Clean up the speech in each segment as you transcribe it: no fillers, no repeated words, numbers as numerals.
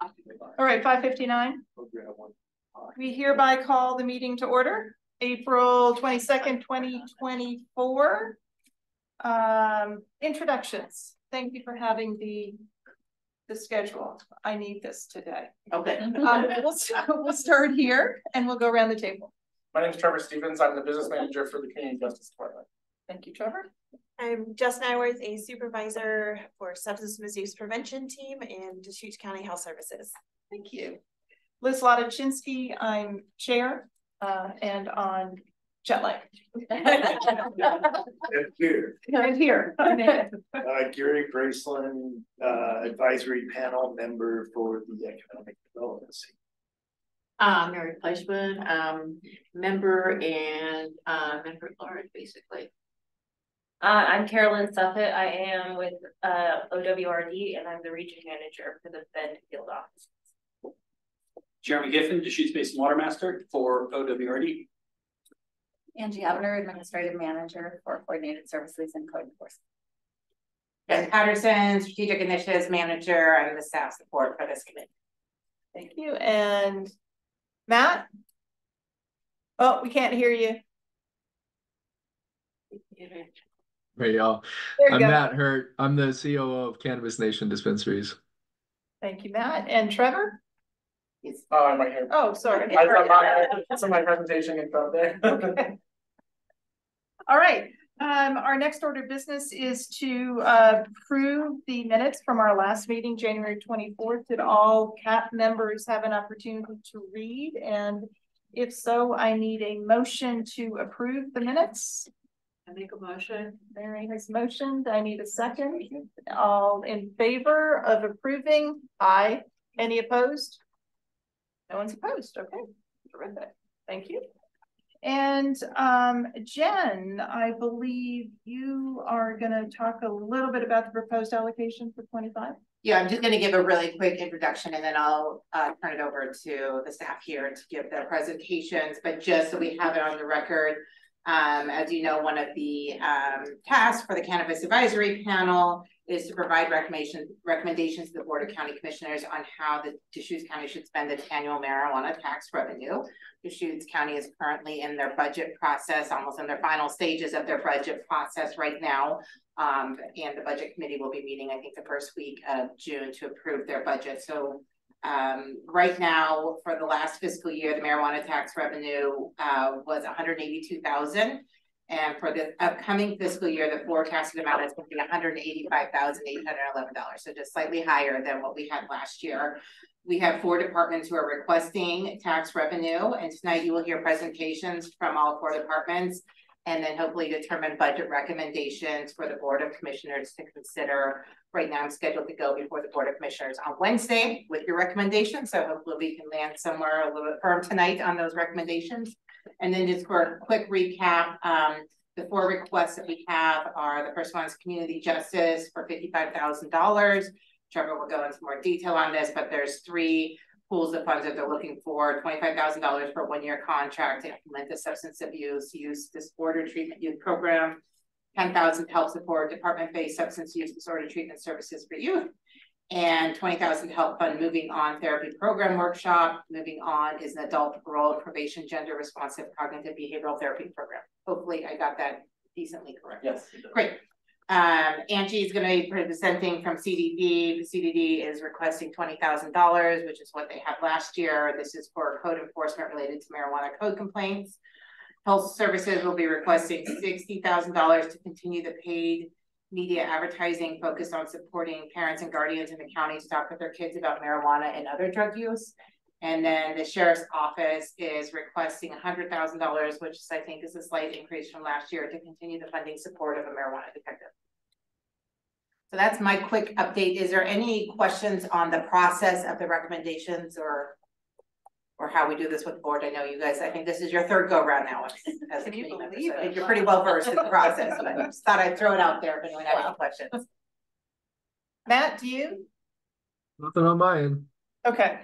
All right, 5:59. We hereby call the meeting to order, April 22nd, 2024. Introductions. Thank you for having the schedule. I need this today. Okay. We'll start here and we'll go around the table. My name is Trevor Stevens. I'm the business manager for the Community Justice Department. Thank you, Trevor. I'm Justin Iworth, a supervisor for substance misuse prevention team in Deschutes County Health Services. Thank you. Liz Latochinsky, I'm chair and on jet lag. And here. And here. Gary Graceland, advisory panel member for the economic development. Mary Fleischman, member and member at large, basically. I'm Carolyn Suffett. I am with OWRD and I'm the region manager for the Bend field office. Jeremy Giffen, Deschutes-based water master for OWRD. Angie Abner, administrative manager for coordinated services and code enforcement. Ben Patterson, strategic initiatives manager. I'm the staff support for this committee. Thank you. And Matt? Oh, we can't hear you. Hey y'all, I'm Matt Hurt. I'm the COO of Cannabis Nation Dispensaries. Thank you, Matt. And Trevor? Oh, I'm right here. Oh, sorry. It's in my presentation info there. Okay. All right. Our next order of business is to approve the minutes from our last meeting, January 24th. Did all CAP members have an opportunity to read? And if so, I need a motion to approve the minutes. I make a motion. Mary has motioned. I need a second. All in favor of approving? Aye. Any opposed? No one's opposed. Okay. Terrific. Thank you. And Jen, I believe you are going to talk a little bit about the proposed allocation for 25. Yeah, I'm just going to give a really quick introduction and then I'll turn it over to the staff here to give their presentations. But just so we have it on the record, as you know, one of the tasks for the Cannabis Advisory Panel is to provide recommendations to the Board of County Commissioners on how the Deschutes County should spend its annual marijuana tax revenue. Deschutes County is currently in their budget process, almost in their final stages of their budget process right now. And the budget committee will be meeting, I think, the first week of June to approve their budget. So right now, for the last fiscal year, the marijuana tax revenue was $182,000. And for the upcoming fiscal year, the forecasted amount is going to be $185,811. So just slightly higher than what we had last year. We have 4 departments who are requesting tax revenue. And tonight you will hear presentations from all 4 departments and then hopefully determine budget recommendations for the Board of Commissioners to consider. Right now I'm scheduled to go before the Board of Commissioners on Wednesday with your recommendations. So hopefully we can land somewhere a little bit firm tonight on those recommendations. And then just for a quick recap, the 4 requests that we have are the first one is community justice for $55,000. Trevor will go into more detail on this, but there's 3 pools of funds that they're looking for: $25,000 for a 1-year contract to implement the substance abuse use disorder treatment youth program, $10,000 to help support department-based substance use disorder treatment services for youth, and $20,000 to help fund Moving On therapy program workshop. Moving On is an adult parole probation gender responsive cognitive behavioral therapy program. Hopefully I got that decently correct. Yes. Great. Angie is going to be presenting from CDD. The CDD is requesting $20,000, which is what they had last year. This is for code enforcement related to marijuana code complaints. Health Services will be requesting $60,000 to continue the paid media advertising focused on supporting parents and guardians in the county to talk with their kids about marijuana and other drug use. And then the Sheriff's Office is requesting $100,000, which I think is a slight increase from last year, to continue the funding support of a marijuana detective. So that's my quick update. Is there any questions on the process of the recommendations or how we do this with the board? I know you guys, I think this is your 3rd go round now as a committee member, so I think you're pretty well versed in the process, but I just thought I'd throw it out there if anyone had any questions. Matt, do you? Nothing on my end. Okay.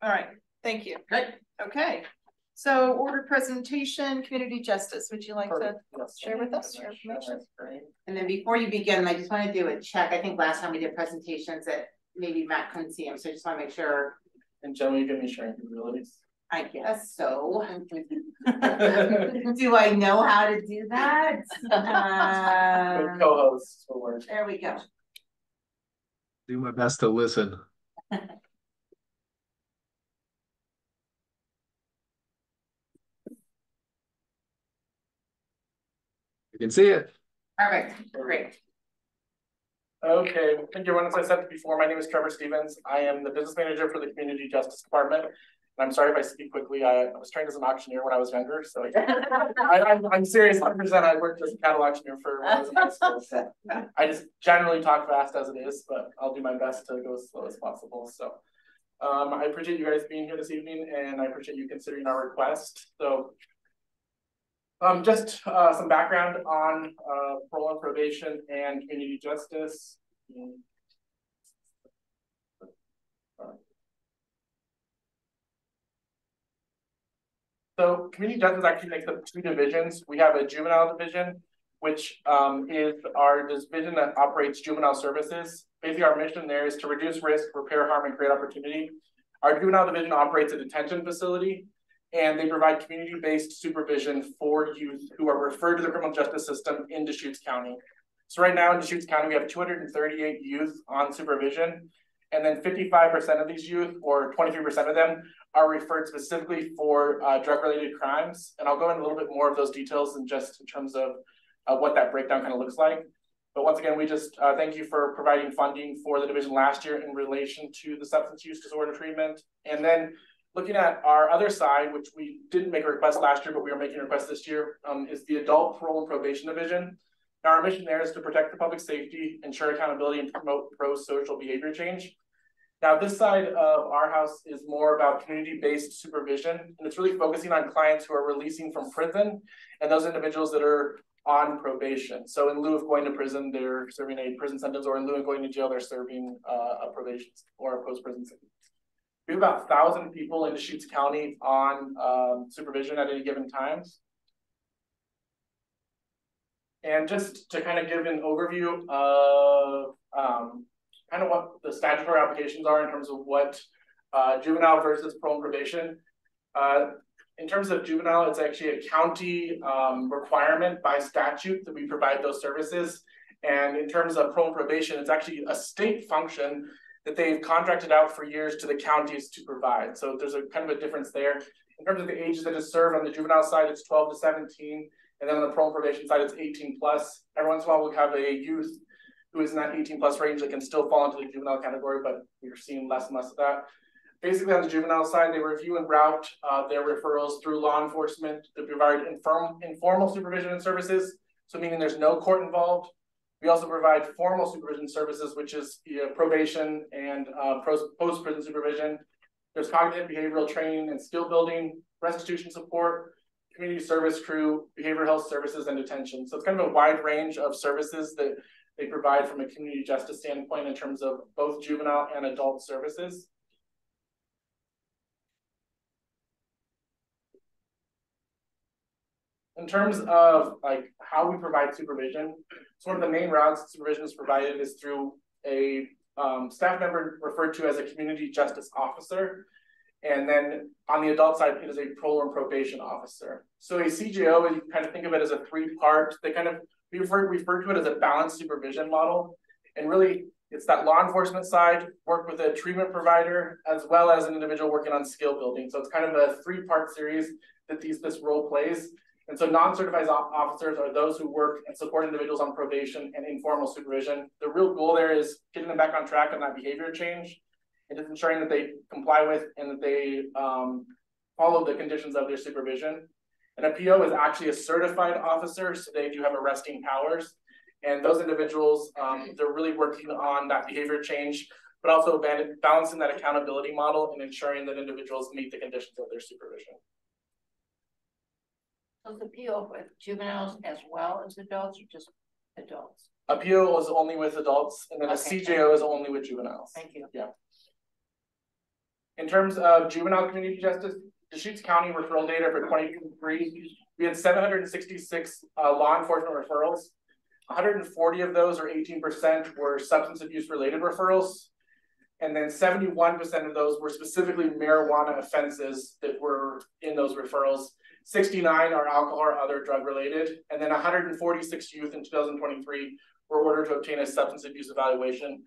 All right. Thank you. Good. Okay. So order presentation, community justice. Would you like to share with us your information? And then before you begin, I just want to do a check. I think last time we did presentations that maybe Matt couldn't see them, so I just want to make sure And Jen, will you give me sharing capabilities? I guess so. Do I know how to do that? Co-hosts will work. There we go. Do my best to listen. You can see it. Perfect, great. Okay, thank you everyone. As I said before, my name is Trevor Stevens. I am the business manager for the Community Justice Department. And I'm sorry if I speak quickly. I was trained as an auctioneer when I was younger, so I'm serious. 100%. I worked as a cattle auctioneer for when I was in high school. So I just generally talk fast as it is, but I'll do my best to go as slow as possible. So I appreciate you guys being here this evening, and I appreciate you considering our request. So just some background on parole and probation and community justice. So community justice actually makes up 2 divisions. We have a juvenile division, which is our division that operates juvenile services. Basically, our mission there is to reduce risk, repair harm, and create opportunity. Our juvenile division operates a detention facility, and they provide community-based supervision for youth who are referred to the criminal justice system in Deschutes County. So right now in Deschutes County, we have 238 youth on supervision, and then 55% of these youth, or 23% of them, are referred specifically for drug-related crimes. And I'll go into a little bit more of those details in terms of what that breakdown kind of looks like. But once again, we just thank you for providing funding for the division last year in relation to the substance use disorder treatment. And then looking at our other side, which we didn't make a request last year, but we are making a request this year, is the Adult Parole and Probation Division. Now, our mission there is to protect the public safety, ensure accountability, and promote pro-social behavior change. Now, this side of our house is more about community-based supervision, and it's really focusing on clients who are releasing from prison and those individuals that are on probation. So in lieu of going to prison, they're serving a prison sentence, or in lieu of going to jail, they're serving a probation or a post-prison sentence. We have about 1,000 people in Deschutes County on supervision at any given time. And just to kind of give an overview of kind of what the statutory applications are in terms of what juvenile versus parole and probation. In terms of juvenile, it's actually a county requirement by statute that we provide those services. And in terms of parole and probation, it's actually a state function that they've contracted out for years to the counties to provide. So there's a kind of a difference there. In terms of the ages that is served, on the juvenile side, it's 12 to 17. And then on the parole and probation side, it's 18 plus. Every once in a while, we'll have a youth who is in that 18 plus range that can still fall into the juvenile category, but we're seeing less and less of that. Basically, on the juvenile side, they review and route their referrals through law enforcement to provide informal supervision and services. So meaning there's no court involved. We also provide formal supervision services, which is probation and post-prison supervision. There's cognitive behavioral training and skill building, restitution support, community service crew, behavioral health services, and detention. So it's kind of a wide range of services that they provide from a community justice standpoint in terms of both juvenile and adult services. In terms of like how we provide supervision, so one of the main routes supervision is provided is through a staff member referred to as a community justice officer. And then on the adult side, it is a parole and probation officer. So a CJO, you kind of think of it as a 3-part, they kind of, we refer to it as a balanced supervision model. And really, it's that law enforcement side, work with a treatment provider, as well as an individual working on skill building. So it's kind of a 3-part series that this role plays. And so non-certified officers are those who work and support individuals on probation and informal supervision. The real goal there is getting them back on track on that behavior change and just ensuring that they comply with and that they follow the conditions of their supervision. And a PO is actually a certified officer, so they do have arresting powers. And those individuals, they're really working on that behavior change, but also balancing that accountability model and ensuring that individuals meet the conditions of their supervision. So the PO with juveniles as well as adults, or just adults? A PO is only with adults, and then a CJO is only with juveniles. Thank you. Yeah. In terms of juvenile community justice, Deschutes County referral data for 2023, we had 766 law enforcement referrals. 140 of those, or 18%, were substance abuse related referrals. And then 71% of those were specifically marijuana offenses that were in those referrals. 69 are alcohol or other drug related. And then 146 youth in 2023 were ordered to obtain a substance abuse evaluation,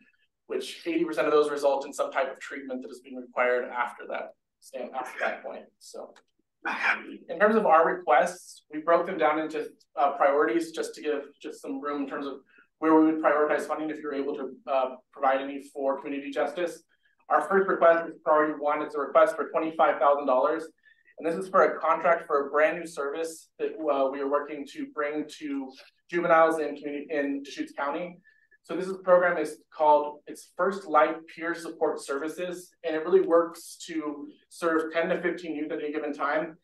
which 80% of those result in some type of treatment that has been required after that point. So in terms of our requests, we broke them down into priorities just to give just some room in terms of where we would prioritize funding if you're able to provide any for community justice. Our first request is priority 1. It's a request for $25,000. And this is for a contract for a brand new service that we are working to bring to juveniles in Deschutes County. So this program is called, it's First Light Peer Support Services, and it really works to serve 10 to 15 youth at any given time.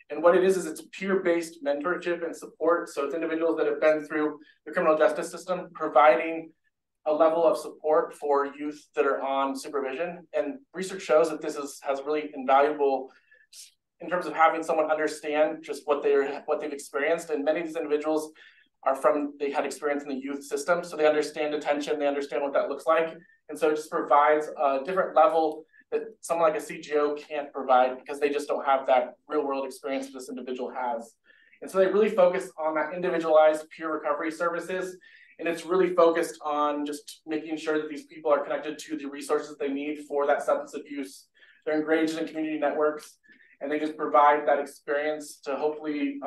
And what it is it's peer-based mentorship and support. So it's individuals that have been through the criminal justice system, providing a level of support for youth that are on supervision. And research shows that this has really invaluable in terms of having someone understand just what they've experienced. And many of these individuals they had experience in the youth system, so they understand detention, they understand what that looks like. And so it just provides a different level that someone like a CGO can't provide because they just don't have that real world experience that this individual has. And so they really focus on that individualized peer recovery services. And it's really focused on just making sure that these people are connected to the resources they need for that substance abuse. They're engaged in community networks, and they just provide that experience to hopefully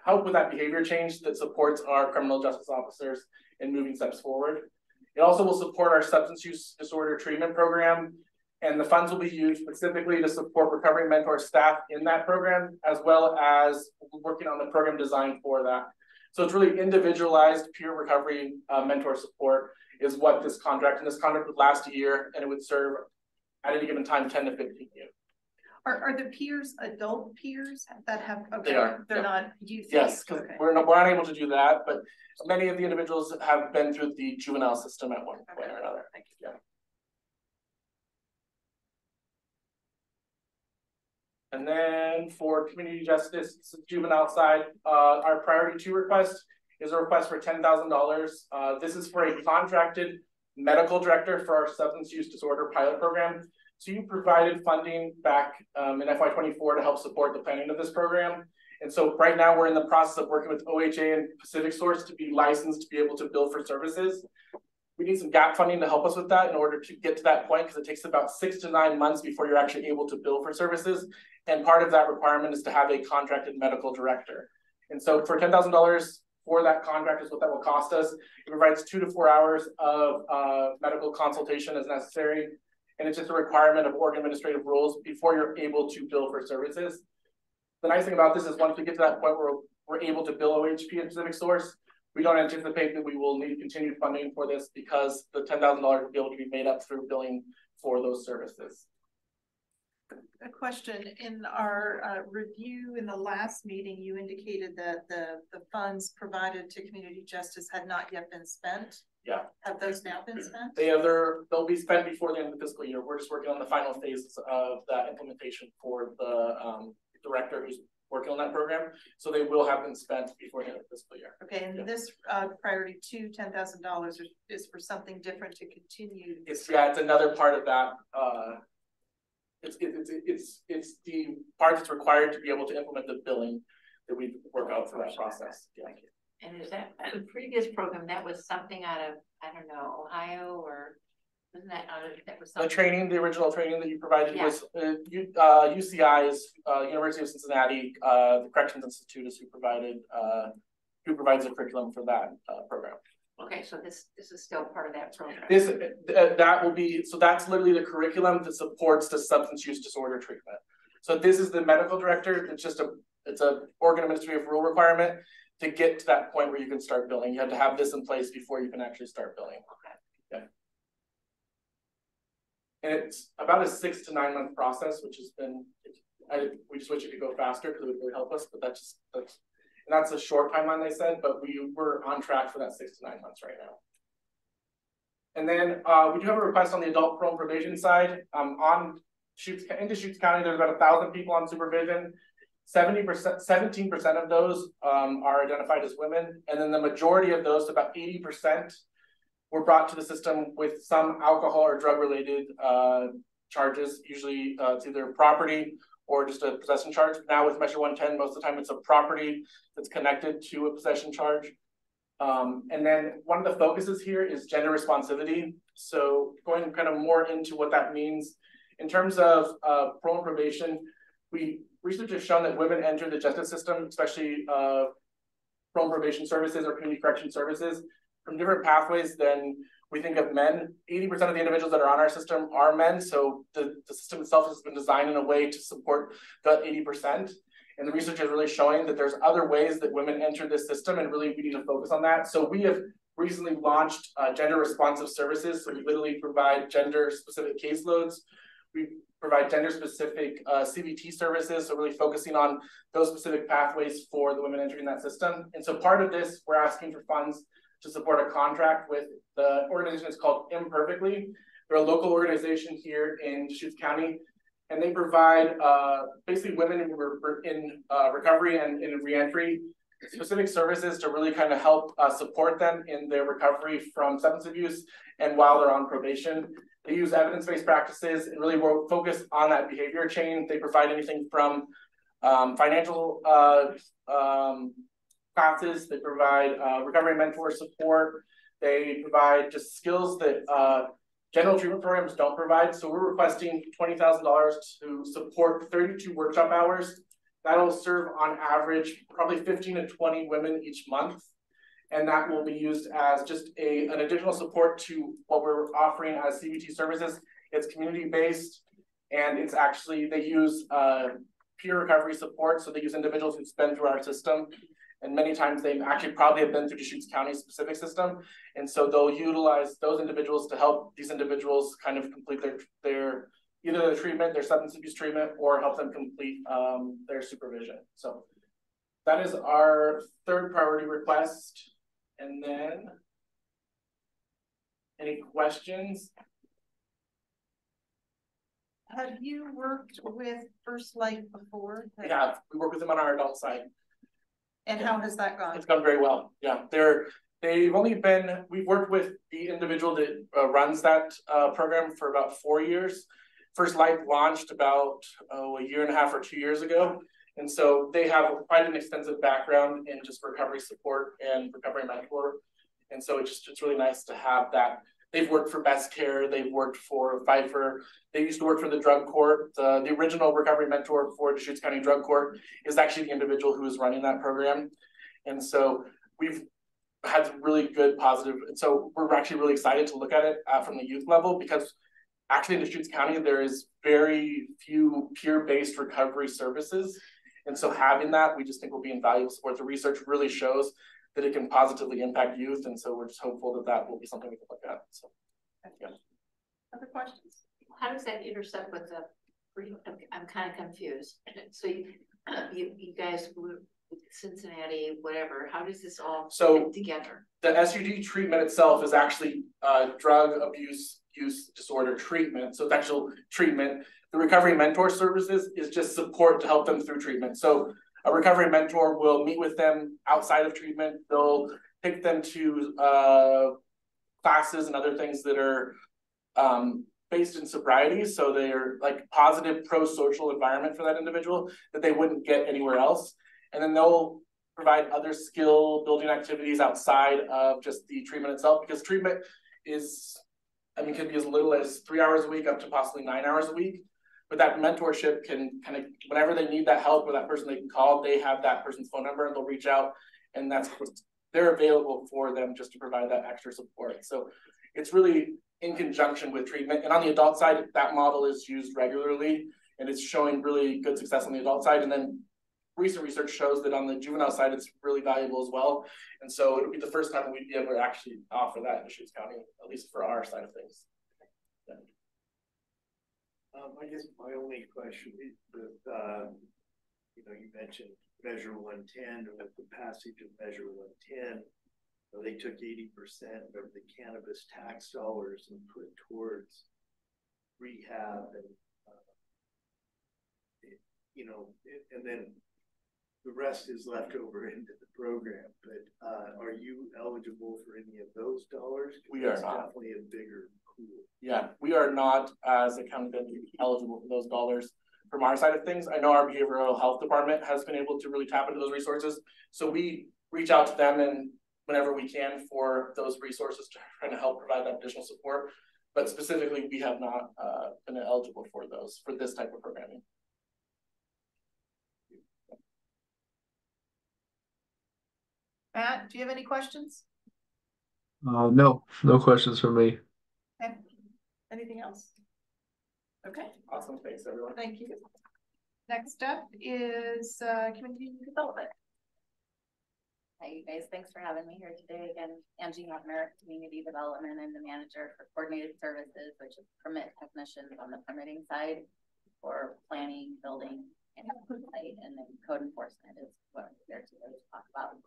help with that behavior change that supports our criminal justice officers in moving steps forward. It also will support our substance use disorder treatment program, and the funds will be used specifically to support recovery mentor staff in that program, as well as working on the program design for that. So it's really individualized peer recovery mentor support is what this contract would last a year, and it would serve at any given time 10 to 15 youth. Are the peers adult peers that have, okay, they're not youth? Yes, because we're not able to do that, but many of the individuals have been through the juvenile system at one point or another. Thank you. Yeah. And then for community justice, juvenile side, our priority 2 request is a request for $10,000. This is for a contracted medical director for our substance use disorder pilot program. So you provided funding back in FY24 to help support the planning of this program. And so right now we're in the process of working with OHA and Pacific Source to be licensed to be able to bill for services. We need some gap funding to help us with that in order to get to that point, because it takes about 6 to 9 months before you're actually able to bill for services. And part of that requirement is to have a contracted medical director. And so for $10,000 for that contract is what that will cost us. It provides 2 to 4 hours of medical consultation as necessary. And it's just a requirement of org administrative rules before you're able to bill for services. The nice thing about this is once we get to that point where we're able to bill OHP and Pacific Source, we don't anticipate that we will need continued funding for this because the $10,000 will be able to be made up through billing for those services. A question, in our review in the last meeting, you indicated that the funds provided to community justice had not yet been spent. Yeah. Have those now been spent? They'll be spent before the end of the fiscal year. We're just working on the final phases of that implementation for the director who's working on that program. So they will have been spent before the end of the fiscal year. Okay, and this priority to $10,000 is for something different to continue. It's another part of that. It's the part that's required to be able to implement the billing that we work out through that process. Yeah. Thank you. And is that the previous program that was something out of, I don't know, Ohio, or wasn't that that was something? The original training that you provided was UCI's University of Cincinnati, the Corrections Institute is who provides the curriculum for that program. Okay, so this is still part of that program. That will be, so that's literally the curriculum that supports the substance use disorder treatment. So this is the medical director. It's a organ administrative rule requirement to get to that point where you can start billing. You have to have this in place before you can actually start billing. Okay. Yeah. And it's about a 6 to 9 month process, which has been, we just wish it could go faster because it would really help us, but that's a short timeline they said, but we're on track for that 6 to 9 months right now. And then we do have a request on the adult parole and probation side. In Deschutes County, there's about 1,000 people on supervision. 17% of those are identified as women, and then the majority of those, about 80%, were brought to the system with some alcohol or drug related charges. Usually it's either property or just a possession charge. Now with Measure 110, most of the time it's a property that's connected to a possession charge. And then one of the focuses here is gender responsivity. So going kind of more into what that means in terms of parole and probation, research has shown that women enter the justice system, especially parole and probation services or community correction services, from different pathways than we think of men. 80% of the individuals that are on our system are men. So the system itself has been designed in a way to support that 80%. And the research is really showing that there's other ways that women enter this system, and really we need to focus on that. So we have recently launched gender responsive services. So we literally provide gender specific caseloads. We provide gender specific CBT services. So really focusing on those specific pathways for the women entering that system. And so part of this, we're asking for funds to support a contract with the organization. It's called Imperfectly. They're a local organization here in Deschutes County, and they provide basically women in recovery and in reentry specific services to really kind of help support them in their recovery from substance abuse and while they're on probation. They use evidence-based practices and really focus on that behavior chain. They provide anything from financial classes, they provide recovery mentor support, they provide just skills that general treatment programs don't provide. So we're requesting $20,000 to support 32 workshop hours. That'll serve on average probably 15 to 20 women each month. And that will be used as just an additional support to what we're offering as CBT services. It's community-based, and it's actually, they use peer recovery support. So they use individuals who've been through our system. And many times they actually probably have been through Deschutes County specific system. And so they'll utilize those individuals to help these individuals kind of complete their either their treatment, their substance abuse treatment, or help them complete their supervision. So that is our third priority request. And then any questions? Have you worked with First Light before? Yeah, we work with them on our adult side. And how has that gone? It's gone very well. Yeah, we've worked with the individual that runs that program for about 4 years. First Light launched about a year and a half or 2 years ago. And so they have quite an extensive background in just recovery support and recovery mentor. And so it's really nice to have that. They've worked for Best Care, they've worked for Pfeiffer, they used to work for the drug court. The original recovery mentor for Deschutes County Drug Court is actually the individual who is running that program. And so we've had some really good positive, and so we're actually really excited to look at it from the youth level, because actually in Deschutes County, there is very few peer-based recovery services. And so having that, we just think will be invaluable support. The research really shows that it can positively impact youth. And so we're just hopeful that that will be something we can look at. So, yeah. Other questions? How does that intersect with the, I'm kind of confused. So you guys, Cincinnati, whatever, how does this all fit together? The SUD treatment itself is actually drug abuse use disorder treatment. So it's actual treatment. The recovery mentor services is just support to help them through treatment. So a recovery mentor will meet with them outside of treatment. They'll take them to classes and other things that are based in sobriety. So they're like positive pro-social environment for that individual that they wouldn't get anywhere else. And then they'll provide other skill building activities outside of just the treatment itself, because treatment is, can be as little as 3 hours a week up to possibly 9 hours a week. But that mentorship can kind of, whenever they need that help or that person they can call, they have that person's phone number and they'll reach out, and they're available for them just to provide that extra support. So it's really in conjunction with treatment. And on the adult side, that model is used regularly and it's showing really good success on the adult side. And then recent research shows that on the juvenile side, it's really valuable as well. And so it'll be the first time that we'd be able to actually offer that in Deschutes County, at least for our side of things. Yeah. I guess my only question is that, you mentioned Measure 110, and with the passage of Measure 110, they took 80% of the cannabis tax dollars and put towards rehab and, and then the rest is left over into the program, but are you eligible for any of those dollars? We are It's not. definitely a bigger pool. Yeah, we are not as a county eligible for those dollars. From our side of things, I know our behavioral health department has been able to really tap into those resources. So we reach out to them and whenever we can for those resources to try to help provide that additional support. But specifically, we have not been eligible for those, for this type of programming. Matt, do you have any questions? No questions from me. Okay. Anything else? Okay. Awesome, thanks everyone. Thank you. Next up is community development. Hi, you guys. Thanks for having me here today. Again, Angie Hopner, Community Development, and the manager for Coordinated Services, which is permit technicians on the permitting side for planning, building, and site, and then code enforcement is what I'm here to really talk about.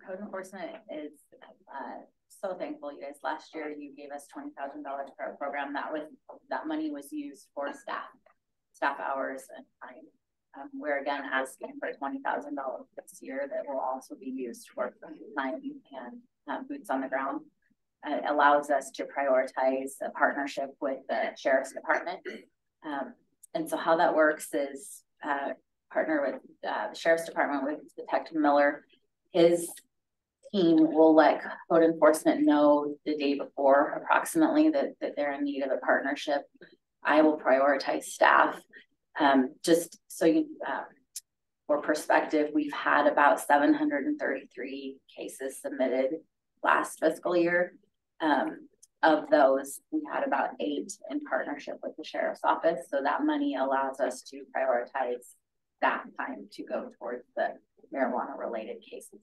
Code enforcement is so thankful, you guys. Last year you gave us $20,000 for our program. That money was used for staff hours and time. We're again asking for $20,000 this year that will also be used for time and boots on the ground. It allows us to prioritize a partnership with the Sheriff's Department. And so how that works is partner with the Sheriff's Department with Detective Miller. His team will let code enforcement know the day before approximately that they're in need of a partnership. I will prioritize staff. Just so you, for perspective, we've had about 733 cases submitted last fiscal year. Of those, we had about 8 in partnership with the Sheriff's Office. So that money allows us to prioritize that time to go towards the marijuana related cases.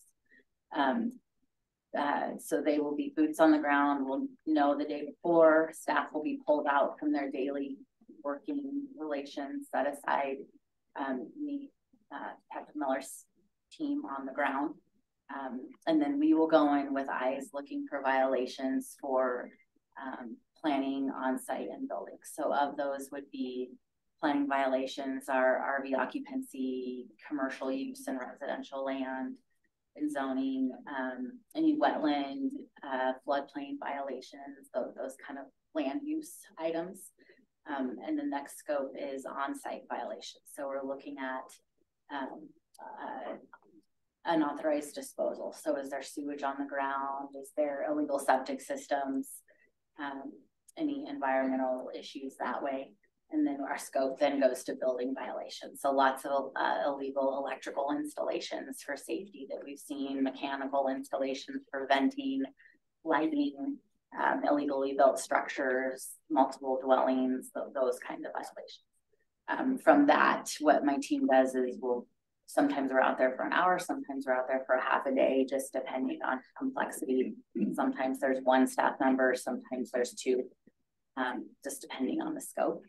So they will be boots on the ground. We'll know the day before. Staff will be pulled out from their daily working relations, set aside, meet Detective Miller's team on the ground. And then we will go in with eyes looking for violations for planning on site and buildings. So of those would be planning violations are RV occupancy, commercial use and residential land, and zoning, any wetland, floodplain violations, those kind of land use items. And the next scope is on-site violations. So we're looking at unauthorized disposal. So is there sewage on the ground? Is there illegal septic systems? Any environmental issues that way? And then our scope then goes to building violations. So lots of illegal electrical installations for safety that we've seen, mechanical installations for venting, lighting, illegally built structures, multiple dwellings, those kinds of violations. From that, what my team does is sometimes we're out there for an hour, sometimes we're out there for a half a day, just depending on complexity. Sometimes there's 1 staff member, sometimes there's 2, just depending on the scope.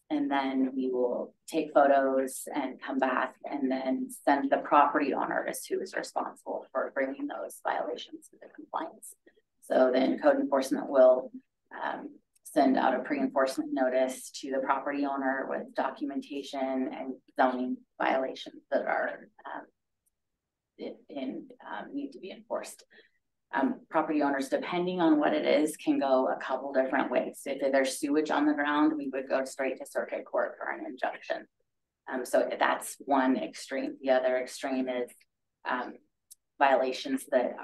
And then we will take photos and come back and then send the property owner as who is responsible for bringing those violations into compliance. So then code enforcement will send out a pre-enforcement notice to the property owner with documentation and zoning violations that are need to be enforced. Property owners, depending on what it is, can go a couple different ways. If there's sewage on the ground, we would go straight to circuit court for an injunction. So that's one extreme. The other extreme is violations that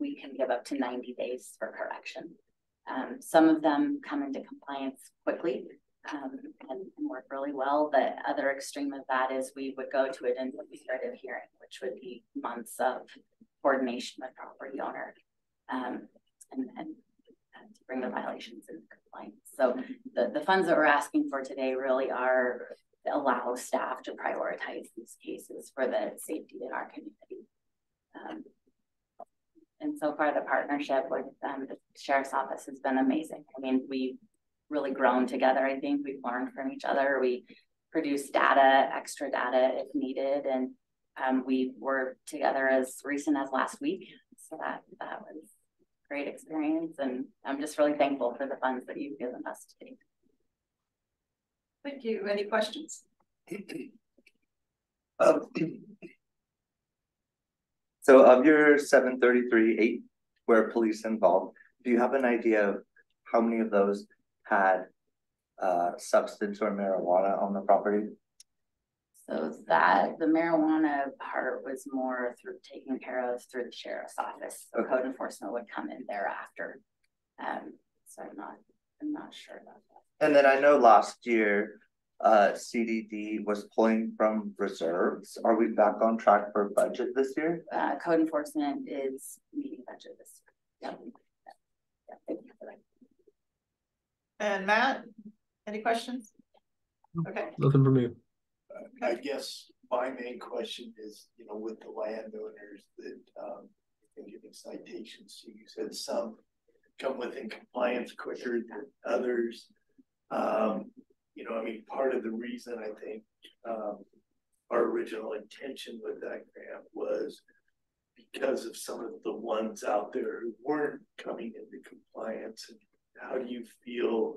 we can give up to 90 days for correction. Some of them come into compliance quickly and work really well. The other extreme of that is we would go to an administrative hearing, which would be months of coordination with property owner and to bring the violations into compliance. So the funds that we're asking for today really are to allow staff to prioritize these cases for the safety in our community. And so far the partnership with the Sheriff's Office has been amazing. I mean, we've really grown together. I think we've learned from each other. We produce data, extra data if needed, and we were together as recent as last week. So that was a great experience, and I'm just really thankful for the funds that you've given us today. Thank you. Any questions? So of your 733, 8 were police involved. Do you have an idea of how many of those had substance or marijuana on the property? So that the marijuana part was more through taken care of through the sheriff's office. So code enforcement would come in thereafter. So I'm not sure about that. And then I know last year CDD was pulling from reserves. Are we back on track for budget this year? Code enforcement is meeting budget this year. Yeah, thank you for that. And Matt, any questions? Okay. Nothing from me. I guess my main question is, you know, with the landowners that been giving citations, you said some come within compliance quicker than others. You know, I mean, part of the reason I think our original intention with that grant was because of some of the ones out there who weren't coming into compliance. And how do you feel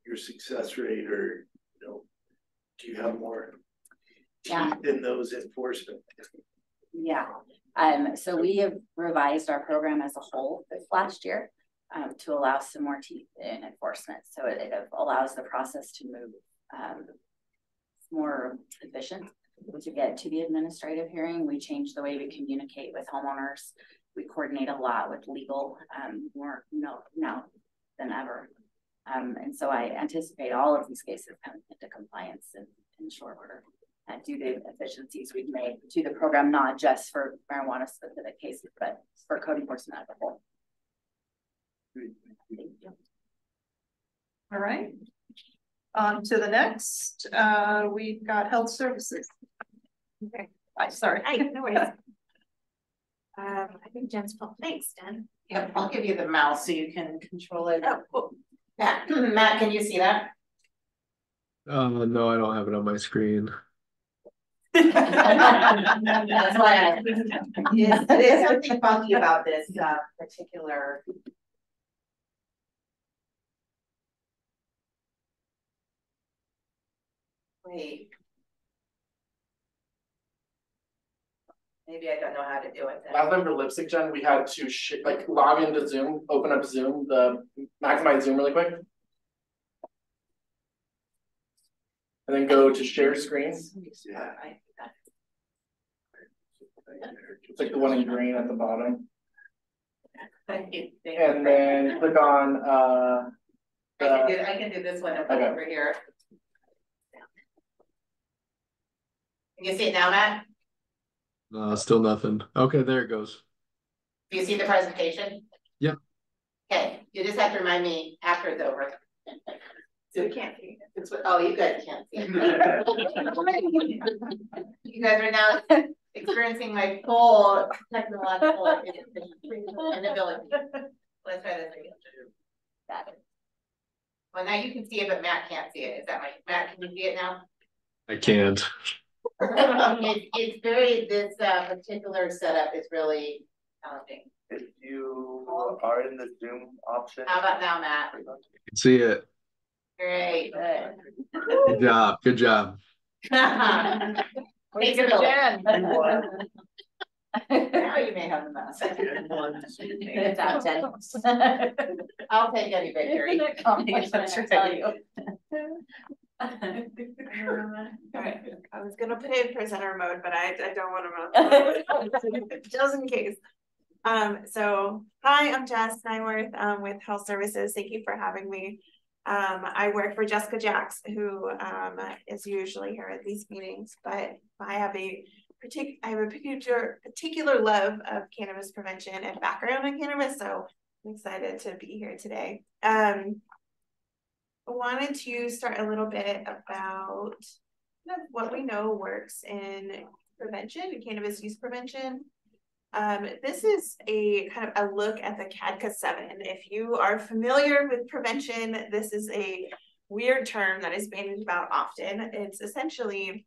your success rate, or, you know, do you have more teeth in those enforcement? Yeah. So we have revised our program as a whole this last year to allow some more teeth in enforcement. So it allows the process to move more efficient to get to the administrative hearing. We changed the way we communicate with homeowners. We coordinate a lot with legal more now than ever. And so I anticipate all of these cases coming into compliance in short order due to efficiencies we've made to the program, not just for marijuana specific cases, but for code enforcement as a whole. All right. On to the next. We've got health services. Okay. Sorry. Hi, no worries. I think Jen's pulled. Thanks, Jen. Yep, I'll give you the mouse so you can control it. Oh, cool. Matt, can you see that? No, I don't have it on my screen. That's why there's something funky about this particular. Wait. Maybe I don't know how to do it then. Last time for lipstick, Jen, we had to like log into Zoom, open up Zoom, maximize Zoom really quick. And then go to share screen. Yeah. It's like the one in green at the bottom. Thank you. And then click on I can do this one over here. Can you see it now, Matt? Still nothing. Okay, there it goes. Do you see the presentation? Yep. Okay, you just have to remind me after it's over. So we can't see it. Oh, you guys can't see it. You guys are now experiencing my full technological inability. Let's try this again. Got it. Well, now you can see it, but Matt can't see it. Is that right? Matt, can you see it now? I can't. It's very, this particular setup is really challenging. If you are in the Zoom option. How about now, Matt? I can see it. Great. Good job. Good job. Thanks for Jen. Now you may have the mouse. Good job, Jen. I'll take any victory. Tell you. All right. I was gonna put it in presenter mode, but I don't want to just in case. So hi, I'm Jess Nyworth with Health Services. Thank you for having me. I work for Jessica Jacks, who is usually here at these meetings, but I have a particular love of cannabis prevention and background in cannabis, so I'm excited to be here today. I wanted to start a little bit about what we know works in prevention and cannabis use prevention. This is a kind of a look at the CADCA 7. If you are familiar with prevention, this is a weird term that is bandied about often. It's essentially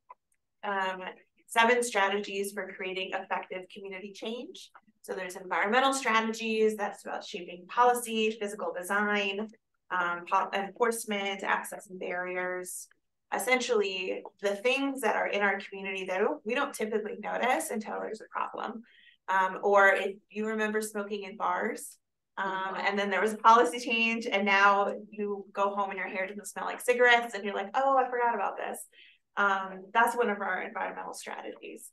7 strategies for creating effective community change. So there's environmental strategies, that's about shaping policy, physical design, enforcement, access and barriers. essentially the things that are in our community that we don't typically notice until there's a problem. Or if you remember smoking in bars, and then there was a policy change, and now you go home and your hair doesn't smell like cigarettes, and you're like, oh, I forgot about this. That's one of our environmental strategies.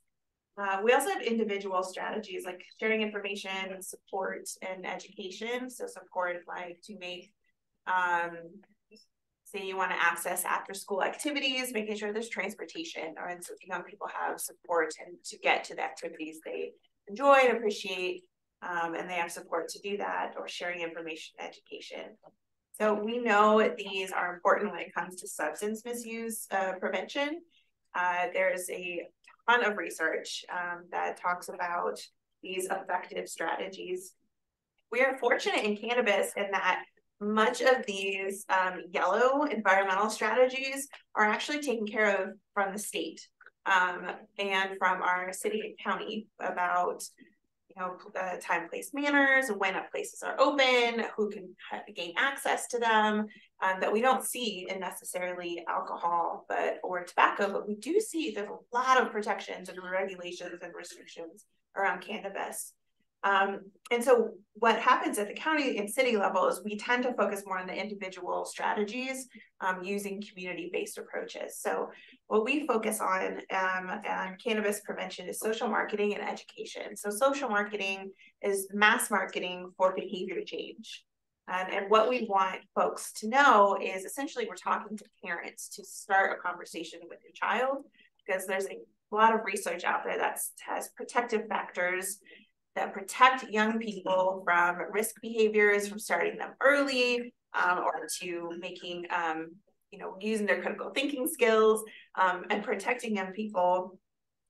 We also have individual strategies like sharing information, support, and education. So support like to make, say you want to access after school activities, making sure there's transportation, or so young people have support and to get to the activities they enjoy and appreciate, and they have support to do that, or sharing information and education. So we know these are important when it comes to substance misuse prevention. There's a ton of research that talks about these effective strategies. We are fortunate in cannabis in that much of these yellow environmental strategies are actually taken care of from the state and from our city and county about, you know, time, place, manners, when places are open, who can gain access to them, that we don't see in necessarily alcohol or tobacco, but we do see there's a lot of protections and regulations and restrictions around cannabis. And so what happens at the county and city level is we tend to focus more on the individual strategies using community-based approaches. So what we focus on cannabis prevention is social marketing and education. So social marketing is mass marketing for behavior change. And what we want folks to know is essentially we're talking to parents to start a conversation with your child, because there's a lot of research out there that has protective factors that protect young people from risk behaviors, from starting them early, or to making, you know, using their critical thinking skills, and protecting young people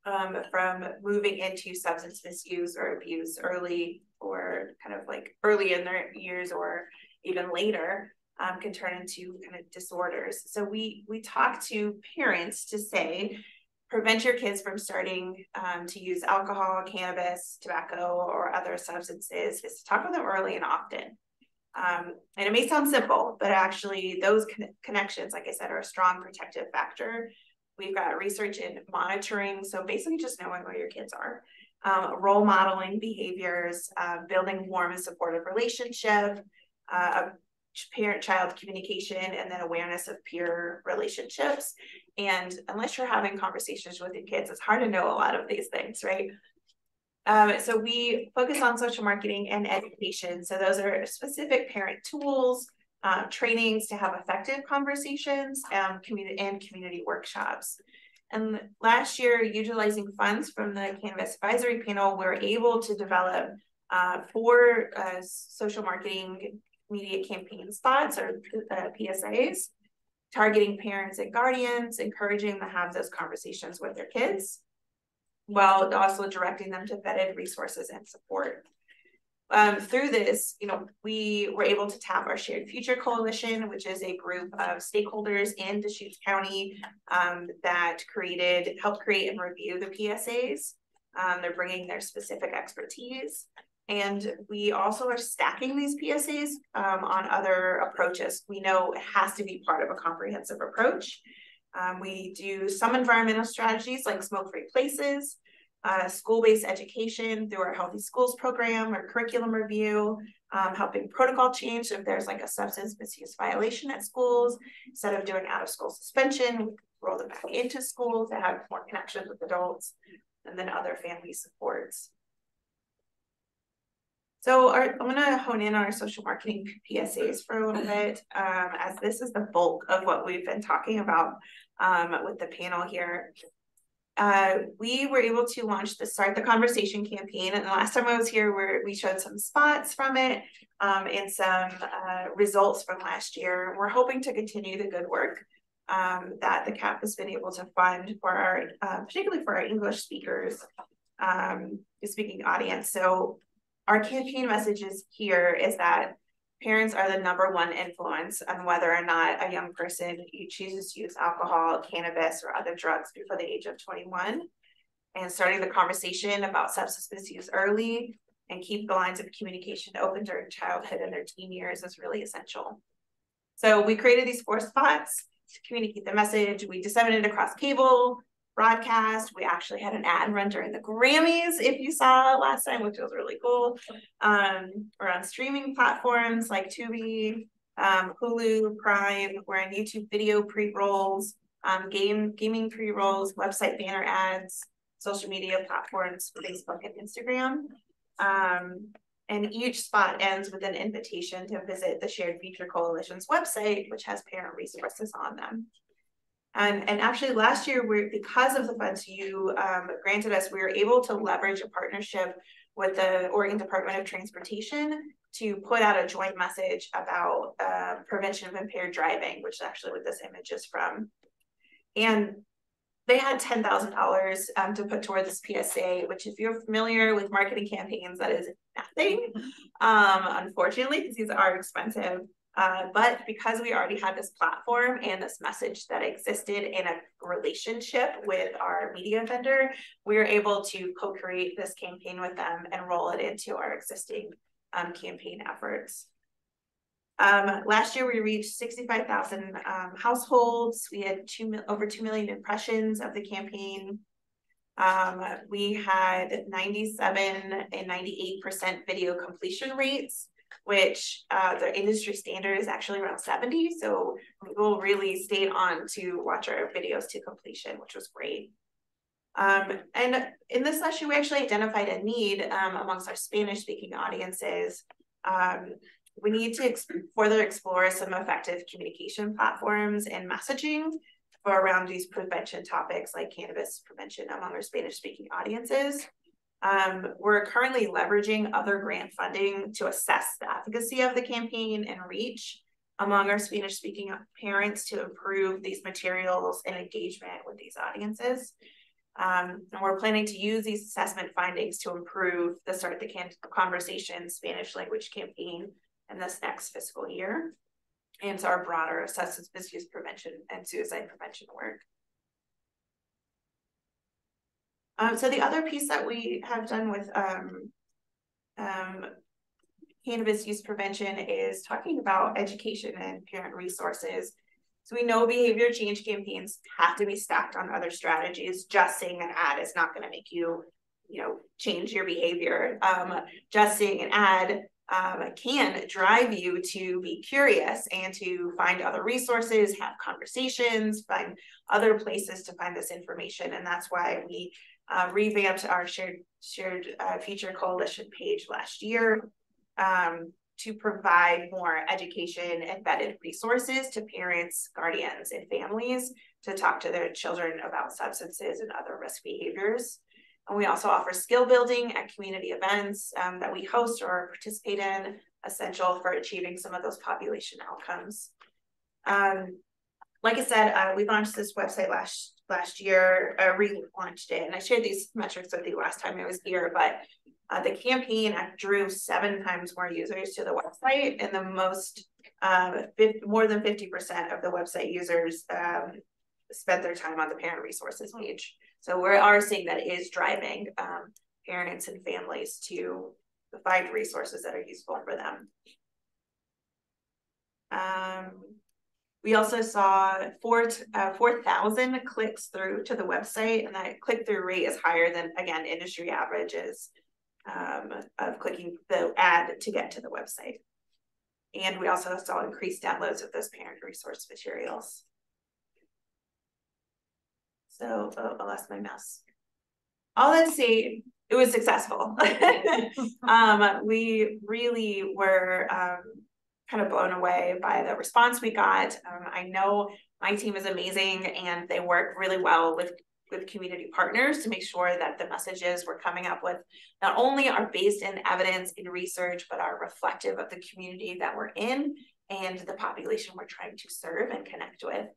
from moving into substance misuse or abuse early, or kind of like early in their years, or even later, can turn into kind of disorders. So we talk to parents to say, prevent your kids from starting to use alcohol, cannabis, tobacco, or other substances, is to talk with them early and often. And it may sound simple, but actually those connections, like I said, are a strong protective factor. We've got research in monitoring, so basically just knowing where your kids are, role modeling behaviors, building warm and supportive relationship, parent-child communication, and then awareness of peer relationships. And unless you're having conversations with your kids, it's hard to know a lot of these things, right? So we focus on social marketing and education. So those are specific parent tools, trainings to have effective conversations, community workshops. And last year, utilizing funds from the Cannabis Advisory Panel, we were able to develop 4 social marketing media campaign spots, or PSAs, targeting parents and guardians, encouraging them to have those conversations with their kids, while also directing them to vetted resources and support. Through this, you know, we were able to tap our Shared Future Coalition, which is a group of stakeholders in Deschutes County that helped create and review the PSAs. They're bringing their specific expertise. And we also are stacking these PSAs on other approaches. We know it has to be part of a comprehensive approach. We do some environmental strategies like smoke-free places, school-based education through our Healthy Schools program, or curriculum review, helping protocol change if there's like a substance misuse violation at schools. Instead of doing out-of-school suspension, we roll them back into school to have more connections with adults, and then other family supports. So I'm going to hone in on our social marketing PSAs for a little bit, as this is the bulk of what we've been talking about with the panel here. We were able to launch the Start the Conversation campaign, and the last time I was here, we showed some spots from it and some results from last year. We're hoping to continue the good work that the CAP has been able to fund for our, particularly for our English speakers, speaking audience. So our campaign messages here is that parents are the #1 influence on whether or not a young person chooses to use alcohol, cannabis, or other drugs before the age of 21. And starting the conversation about substance misuse early and keep the lines of communication open during childhood and their teen years is really essential. So we created these 4 spots. to communicate the message. We disseminated across cable, broadcast. We actually had an ad run during the Grammys, if you saw last time, which was really cool. We're on streaming platforms like Tubi, Hulu, Prime. We're in YouTube video pre-rolls, gaming pre-rolls, website banner ads, social media platforms, Facebook and Instagram. And each spot ends with an invitation to visit the Shared Future Coalition's website, which has parent resources on them. And actually last year, because of the funds you granted us, we were able to leverage a partnership with the Oregon Department of Transportation to put out a joint message about prevention of impaired driving, which is actually what this image is from. And they had $10,000 to put toward this PSA, which if you're familiar with marketing campaigns, that is nothing, unfortunately, because these are expensive. But because we already had this platform and this message that existed in a relationship with our media vendor, we were able to co-create this campaign with them and roll it into our existing campaign efforts. Last year, we reached 65,000 households. We had over 2 million impressions of the campaign. We had 97 and 98% video completion rates, which the industry standard is actually around 70. So people really stayed on to watch our videos to completion, which was great. And in this last year, we actually identified a need amongst our Spanish-speaking audiences. We need to further explore some effective communication platforms and messaging for around these prevention topics like cannabis prevention among our Spanish-speaking audiences. We're currently leveraging other grant funding to assess the efficacy of the campaign and reach among our Spanish-speaking parents to improve these materials and engagement with these audiences. And we're planning to use these assessment findings to improve the Start the Conversation Spanish language campaign in this next fiscal year, and to our broader substance misuse prevention and suicide prevention work. So the other piece that we have done with cannabis use prevention is talking about education and parent resources. So we know behavior change campaigns have to be stacked on other strategies. Just seeing an ad is not going to make you, change your behavior. Just seeing an ad can drive you to be curious and to find other resources, have conversations, find other places to find this information. And that's why we revamped our Shared Future Coalition page last year to provide more education embedded resources to parents, guardians, and families to talk to their children about substances and other risk behaviors. And we also offer skill building at community events that we host or participate in, essential for achieving some of those population outcomes. Like I said, we launched this website last year, relaunched it, and I shared these metrics with you last time I was here, but the campaign drew 7 times more users to the website, and the more than 50% of the website users spent their time on the parent resources page. So we are seeing that it is driving parents and families to find resources that are useful for them. We also saw 4,000 clicks through to the website, and that click-through rate is higher than, again, industry averages of clicking the ad to get to the website. And we also saw increased downloads of those parent resource materials. So, I lost my mouse. All that to say, it was successful. We really were kind of blown away by the response we got. I know my team is amazing, and they work really well with community partners to make sure that the messages we're coming up with not only are based in evidence and research, but are reflective of the community that we're in and the population we're trying to serve and connect with.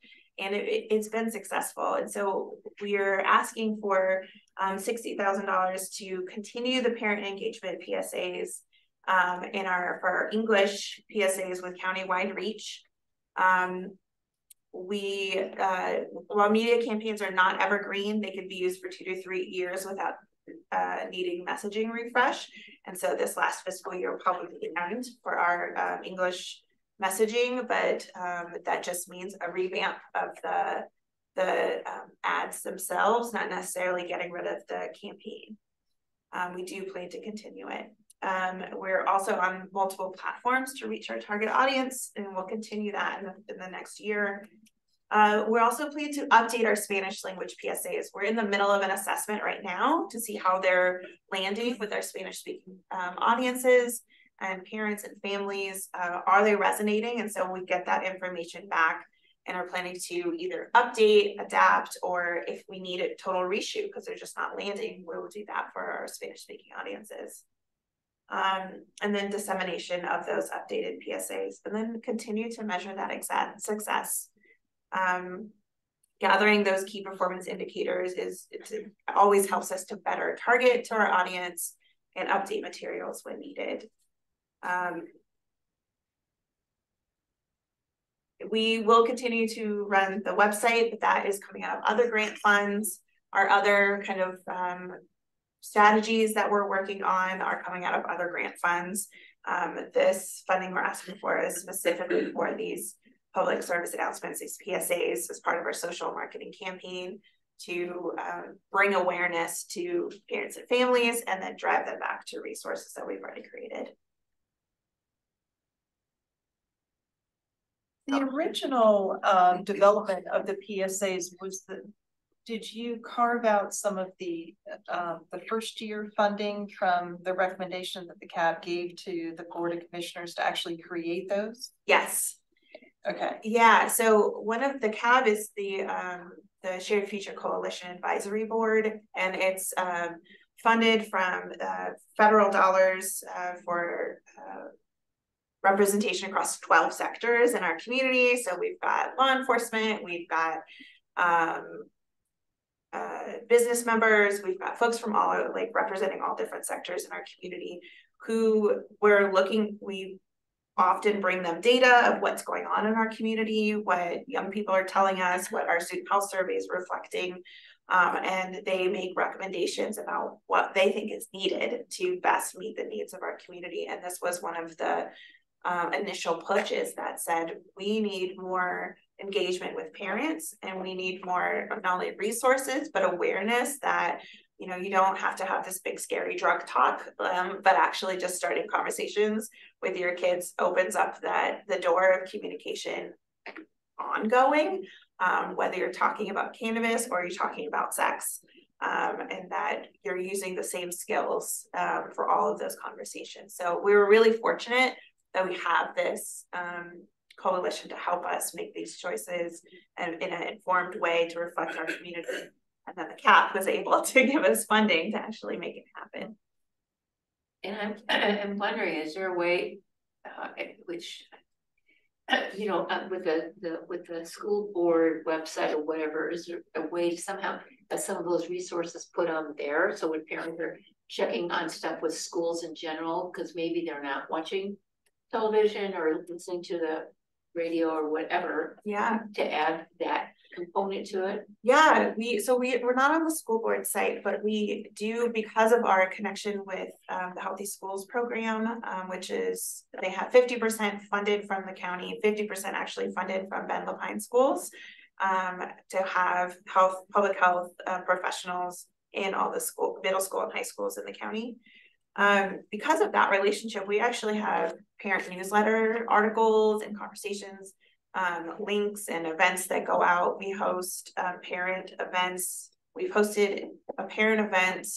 And it's been successful. And so we're asking for $60,000 to continue the parent engagement PSAs for our English PSAs with countywide reach. While media campaigns are not evergreen, they can be used for 2 to 3 years without needing messaging refresh. And so this last fiscal year will probably end for our English messaging, but that just means a revamp of the ads themselves, not necessarily getting rid of the campaign. We do plan to continue it. We're also on multiple platforms to reach our target audience, and we'll continue that in the next year. We're also planning to update our Spanish language PSAs. We're in the middle of an assessment right now to see how they're landing with our Spanish speaking audiences and parents and families. Are they resonating? And so we get that information back and are planning to either update, adapt, or if we need a total reshoot because they're just not landing, we will do that for our Spanish speaking audiences. And then dissemination of those updated PSAs, and then continue to measure that exact success. Gathering those key performance indicators it always helps us to better target to our audience and update materials when needed. We will continue to run the website, but that is coming out of other grant funds. Our other kind of strategies that we're working on are coming out of other grant funds. This funding we're asking for is specifically for these public service announcements, these PSAs, as part of our social marketing campaign to bring awareness to parents and families and then drive them back to resources that we've already created. The original development of the PSAs was did you carve out some of the first year funding from the recommendation that the CAB gave to the Board of Commissioners to actually create those? Yes. Okay. Yeah, so one of the CAB is the Shared Future Coalition Advisory Board, and it's funded from federal dollars for representation across 12 sectors in our community. So we've got law enforcement, we've got business members, we've got folks from all like representing all different sectors in our community who we often bring them data of what's going on in our community, what young people are telling us, what our student health survey is reflecting, and they make recommendations about what they think is needed to best meet the needs of our community. And this was one of the initial pushes that said, we need more engagement with parents and we need more not only resources, but awareness that, you know, you don't have to have this big scary drug talk, but actually just starting conversations with your kids opens up the door of communication ongoing, whether you're talking about cannabis or you're talking about sex, and that you're using the same skills for all of those conversations. So we were really fortunate that we have this coalition to help us make these choices and in an informed way to reflect our community. And then the CAP was able to give us funding to actually make it happen. And I'm wondering, is there a way, which, you know, with the school board website or whatever, is there a way to somehow have some of those resources put on there? So when parents are checking on stuff with schools in general, because maybe they're not watching television or listening to the radio or whatever, yeah, to add that component to it. Yeah, we're not on the school board site, but we do, because of our connection with the Healthy Schools program, which is they have 50% funded from the county, 50% actually funded from Ben Lapine schools, to have public health professionals in all the middle school and high schools in the county. Because of that relationship, we actually have parent newsletter articles and conversations, links and events that go out. We host parent events. We've hosted a parent event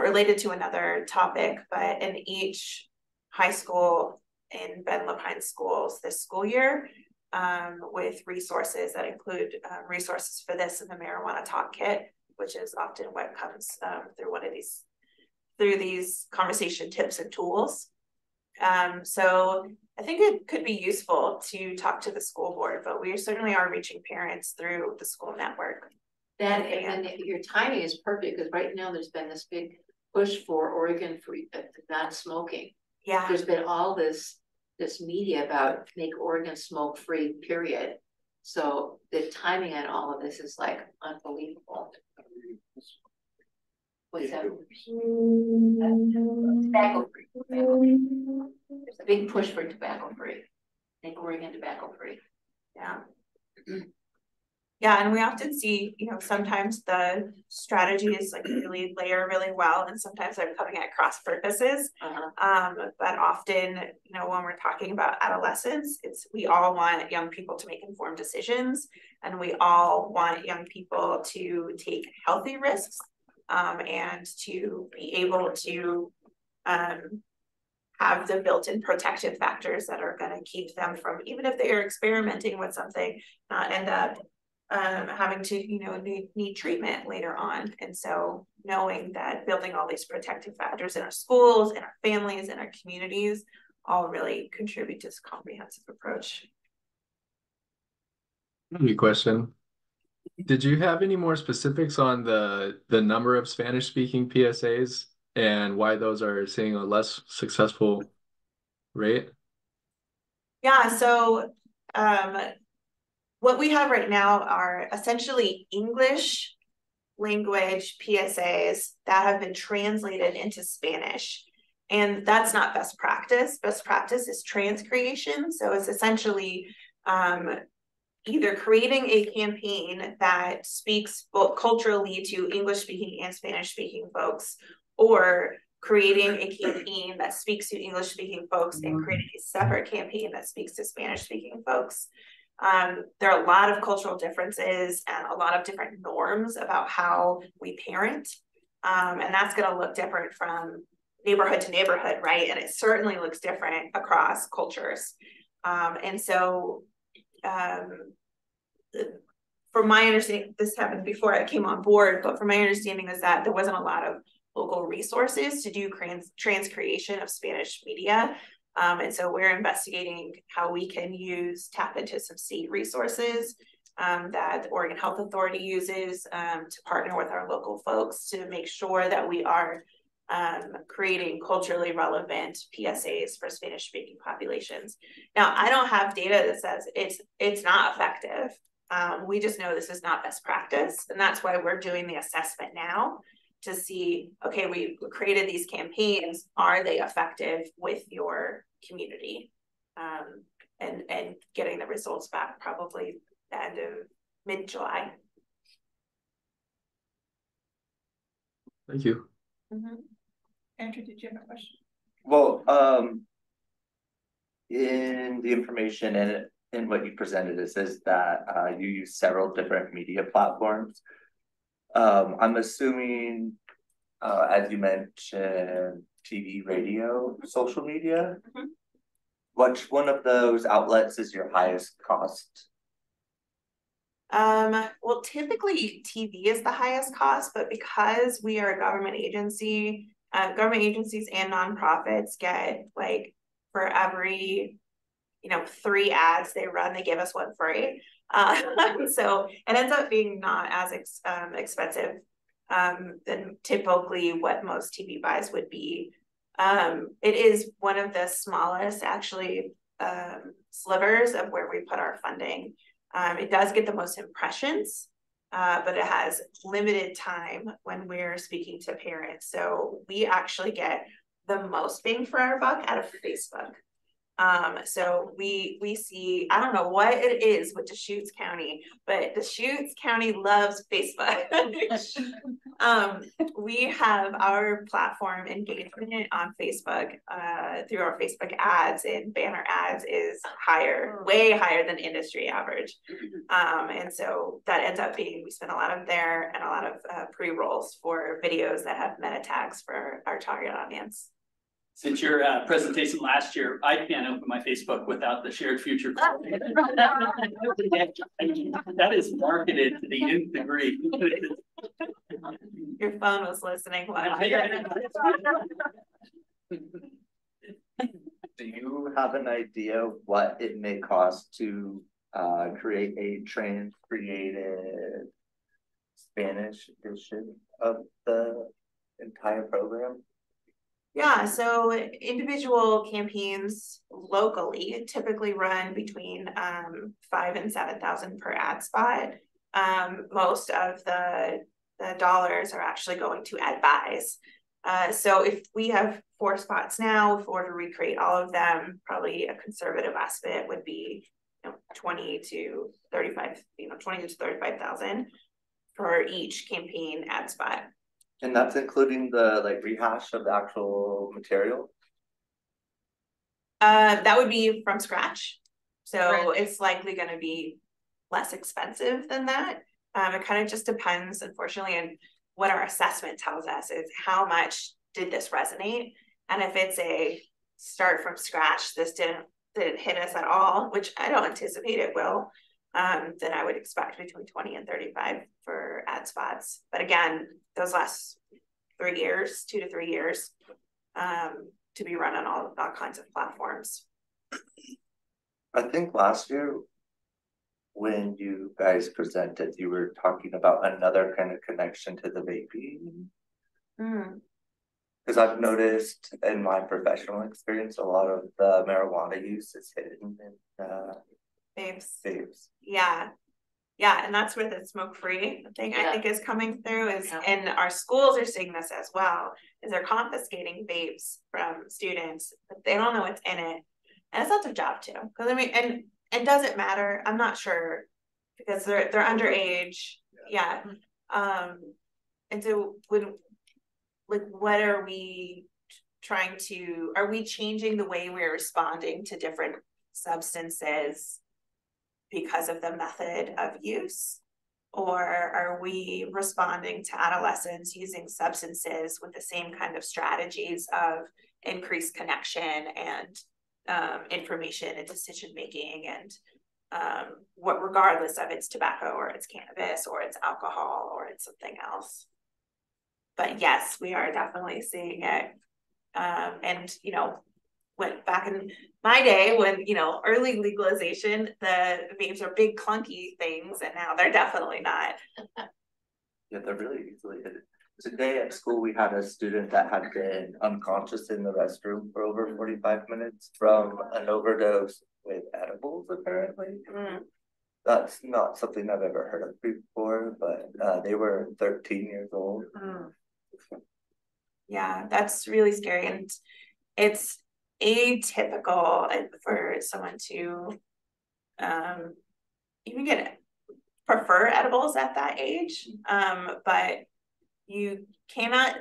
related to another topic, but in each high school in Ben Lapine schools this school year, with resources that include resources for this and the marijuana talk kit, which is often what comes through these conversation tips and tools. So I think it could be useful to talk to the school board, but we certainly are reaching parents through the school network. That and your timing is perfect because right now there's been this big push for Oregon for non-smoking. Yeah, there's been all this media about make Oregon smoke free, period. So the timing on all of this is like unbelievable. What's that? Tobacco free. There's a big push for tobacco free. make Oregon tobacco free. Yeah. Yeah, and we often see, you know, sometimes the strategy is like really layer really well, and sometimes they're coming at cross purposes. But often, you know, when we're talking about adolescence, we all want young people to make informed decisions, and we all want young people to take healthy risks, and to be able to have the built-in protective factors that are going to keep them from, even if they are experimenting with something, not end up having to, you know, need treatment later on. And so knowing that building all these protective factors in our schools, in our families, in our communities, all really contribute to this comprehensive approach. Good question. Did you have any more specifics on the number of Spanish speaking PSAs and why those are seeing a less successful rate? Yeah, so what we have right now are essentially English language PSAs that have been translated into Spanish. And that's not best practice. Best practice is transcreation. So it's essentially either creating a campaign that speaks both culturally to English speaking and Spanish speaking folks, or creating a campaign that speaks to English speaking folks and creating a separate campaign that speaks to Spanish speaking folks. There are a lot of cultural differences and a lot of different norms about how we parent. And that's going to look different from neighborhood to neighborhood, right? And it certainly looks different across cultures. And so from my understanding, this happened before I came on board, but from my understanding is that there wasn't a lot of local resources to do transcreation of Spanish media. And so we're investigating how we can tap into some state resources that the Oregon Health Authority uses to partner with our local folks to make sure that we are creating culturally relevant PSAs for Spanish speaking populations. Now, I don't have data that says it's not effective. We just know this is not best practice. And that's why we're doing the assessment now to see, okay, we created these campaigns, are they effective with your community? And getting the results back probably the end of mid-July. Thank you. Andrew, did you have a question? Well, in the information and in what you presented, it says that you use several different media platforms. I'm assuming, as you mentioned, TV, radio, social media. Which one of those outlets is your highest cost? Well, typically TV is the highest cost, but because we are a government agency, government agencies and nonprofits get, like, for every, 3 ads they run, they give us 1 free. So it ends up being not as expensive than typically what most TV buys would be. It is one of the smallest, actually, slivers of where we put our funding. It does get the most impressions, but it has limited time when we're speaking to parents. So we actually get the most bang for our buck out of Facebook. So we see, I don't know what it is with Deschutes County, but Deschutes County loves Facebook. We have our platform engagement on Facebook through our Facebook ads and banner ads is higher, way higher than industry average. And so that ends up being, we spend a lot of there and a lot of pre-rolls for videos that have meta tags for our target audience. Since your presentation last year, I can't open my Facebook without the shared future. That is marketed to the nth degree. Your phone was listening. Do you have an idea what it may cost to create a trans-created Spanish edition of the entire program? Yeah, so individual campaigns locally typically run between $5,000 and $7,000 per ad spot. Most of the dollars are actually going to ad buys. So if we have 4 spots now, if we were to recreate all of them, probably a conservative estimate would be, 20 to 35, 20 to 35,000 for each campaign ad spot. And that's including the like rehash of the actual material? That would be from scratch. So Right. it's likely gonna be less expensive than that. It kind of just depends, unfortunately, on what our assessment tells us is how much did this resonate? And if it's a start from scratch, this didn't hit us at all, which I don't anticipate it will, then I would expect between 20 and 35 for ad spots. But again, those last 3 years, 2 to 3 years, to be run on all kinds of platforms. I think last year when you guys presented, you were talking about another kind of connection to the vaping. Because I've noticed in my professional experience, a lot of the marijuana use is hidden in vapes. Yeah, and that's where the smoke-free thing I think is coming through is, Yeah. and our schools are seeing this as well, is they're confiscating vapes from students, but they don't know what's in it. And it's not their job to, because I mean, and it doesn't matter, I'm not sure, because they're underage, yeah. And so what are we trying to, are we changing the way we're responding to different substances because of the method of use? Or are we responding to adolescents using substances with the same kind of strategies of increased connection and information and decision making, and what, regardless of it's tobacco or it's cannabis or it's alcohol or it's something else? But yes, we are definitely seeing it. And went back in my day when, early legalization, the vapes are big clunky things, and now they're definitely not. Yeah, they're really easily hidden. Today at school, we had a student that had been unconscious in the restroom for over 45 minutes from an overdose with edibles, apparently. That's not something I've ever heard of before, but they were 13 years old. Yeah, that's really scary, and it's atypical for someone to even prefer edibles at that age, but you cannot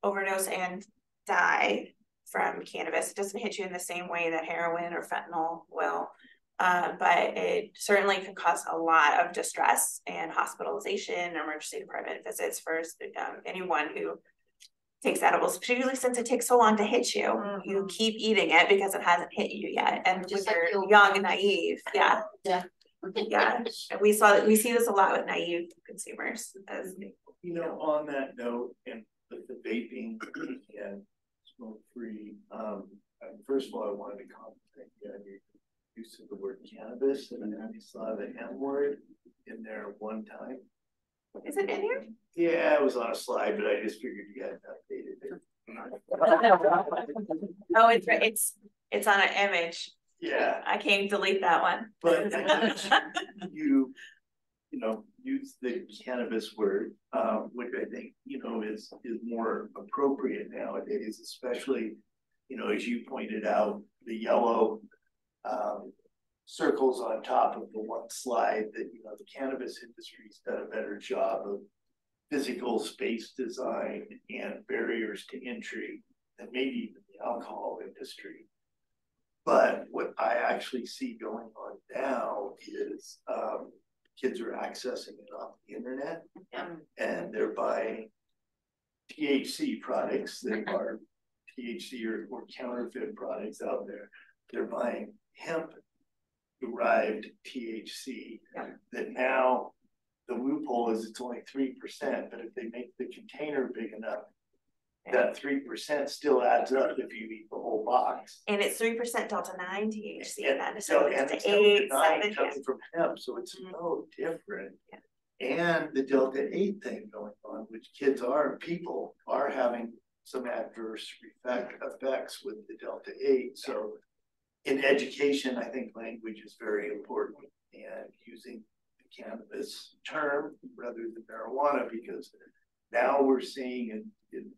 overdose and die from cannabis. It doesn't hit you in the same way that heroin or fentanyl will, but it certainly can cause a lot of distress and hospitalization, emergency department visits for anyone who takes edibles, particularly since it takes so long to hit you. You keep eating it because it hasn't hit you yet, and just when you're young and naive, yeah. And we see this a lot with naive consumers. As on that note, and with the vaping and smoke-free, first of all, I wanted to compliment you on your use of the word cannabis, and I only saw the M word in there one time. Is it in here? Yeah, it was on a slide, but I just figured you hadn't updated it. Oh, it's on an image. Yeah. I can't delete that one. But you use the cannabis word, which I think, is more appropriate nowadays, especially, as you pointed out, the yellow circles on top of the one slide that, the cannabis industry's done a better job of physical space design and barriers to entry than maybe even the alcohol industry. But what I actually see going on now is kids are accessing it off the internet, and they're buying THC products that are THC or counterfeit products out there. They're buying hemp derived THC that now the loophole is it's only 3%, but if they make the container big enough, that 3% still adds up if you eat the whole box. And it's 3% Delta-9 THC, and not necessarily Delta-9 coming from hemp, so it's no different. And the Delta-8 thing going on, which people are having some adverse effects with the Delta-8. So in education, I think language is very important, and using the cannabis term rather than marijuana, because now we're seeing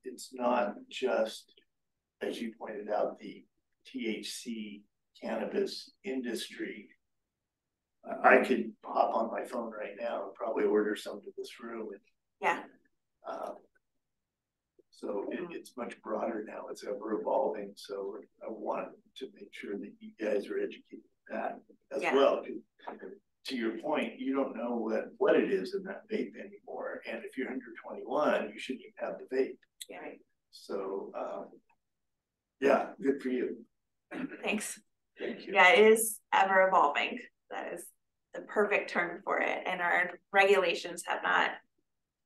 it's not just, as you pointed out, the THC cannabis industry. I could hop on my phone right now and probably order some to this room. And, Yeah. So it's much broader now. It's ever evolving. So I want to make sure that you guys are educated on that as well. To your point, you don't know what it is in that vape anymore. And if you're under 21, you shouldn't even have the vape. Yeah. So yeah, good for you. Thanks. Thank you. Yeah, it is ever evolving. That is the perfect term for it. And our regulations have not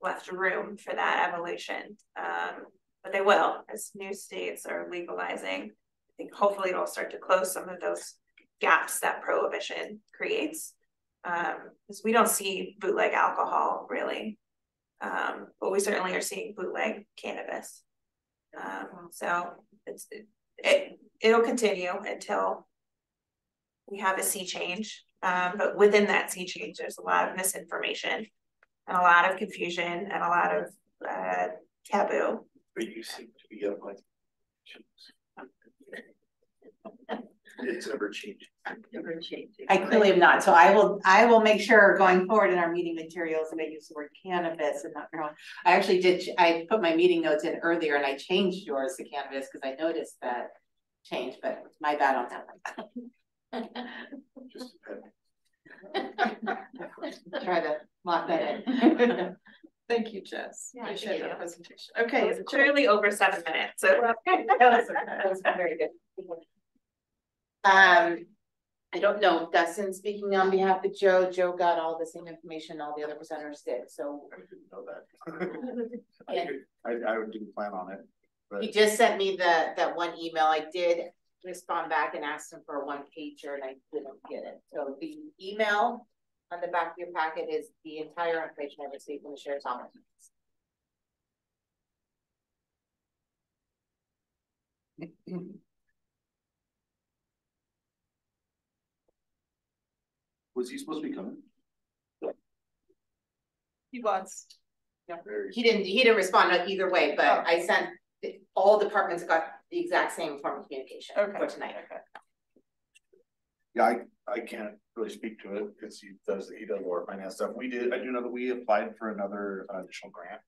left room for that evolution. But they will as new states are legalizing. I think hopefully it'll start to close some of those gaps that prohibition creates. Because we don't see bootleg alcohol really. But we certainly are seeing bootleg cannabis. So it'll continue until we have a sea change. But within that sea change, there's a lot of misinformation and a lot of confusion and a lot of taboo. But you seem to be up like it's ever changing. Ever changing. I clearly am not, so I will make sure going forward in our meeting materials that I use the word cannabis and not marijuana. I actually did, I put my meeting notes in earlier and I changed yours to cannabis because I noticed that change, but my bad on that one. Just Try to lock that in. Thank you, Jess. Yeah, Appreciate thank your you. presentation. It Okay, was clearly over 7 minutes, so That was very good. I don't know, Dustin speaking on behalf of Joe. Joe got all the same information all the other presenters did, so. I didn't know that. I didn't plan on it. But He just sent me that one email. I did respond back and asked him for a 1-pager and I didn't get it. So the email on the back of your packet is the entire information I received from the sheriff's office. was he supposed to be coming? he was. He didn't respond either way, but I sent all departments got the exact same form of communication for tonight. Yeah, I can't really speak to it because he does more finance stuff. I do know that we applied for another additional grant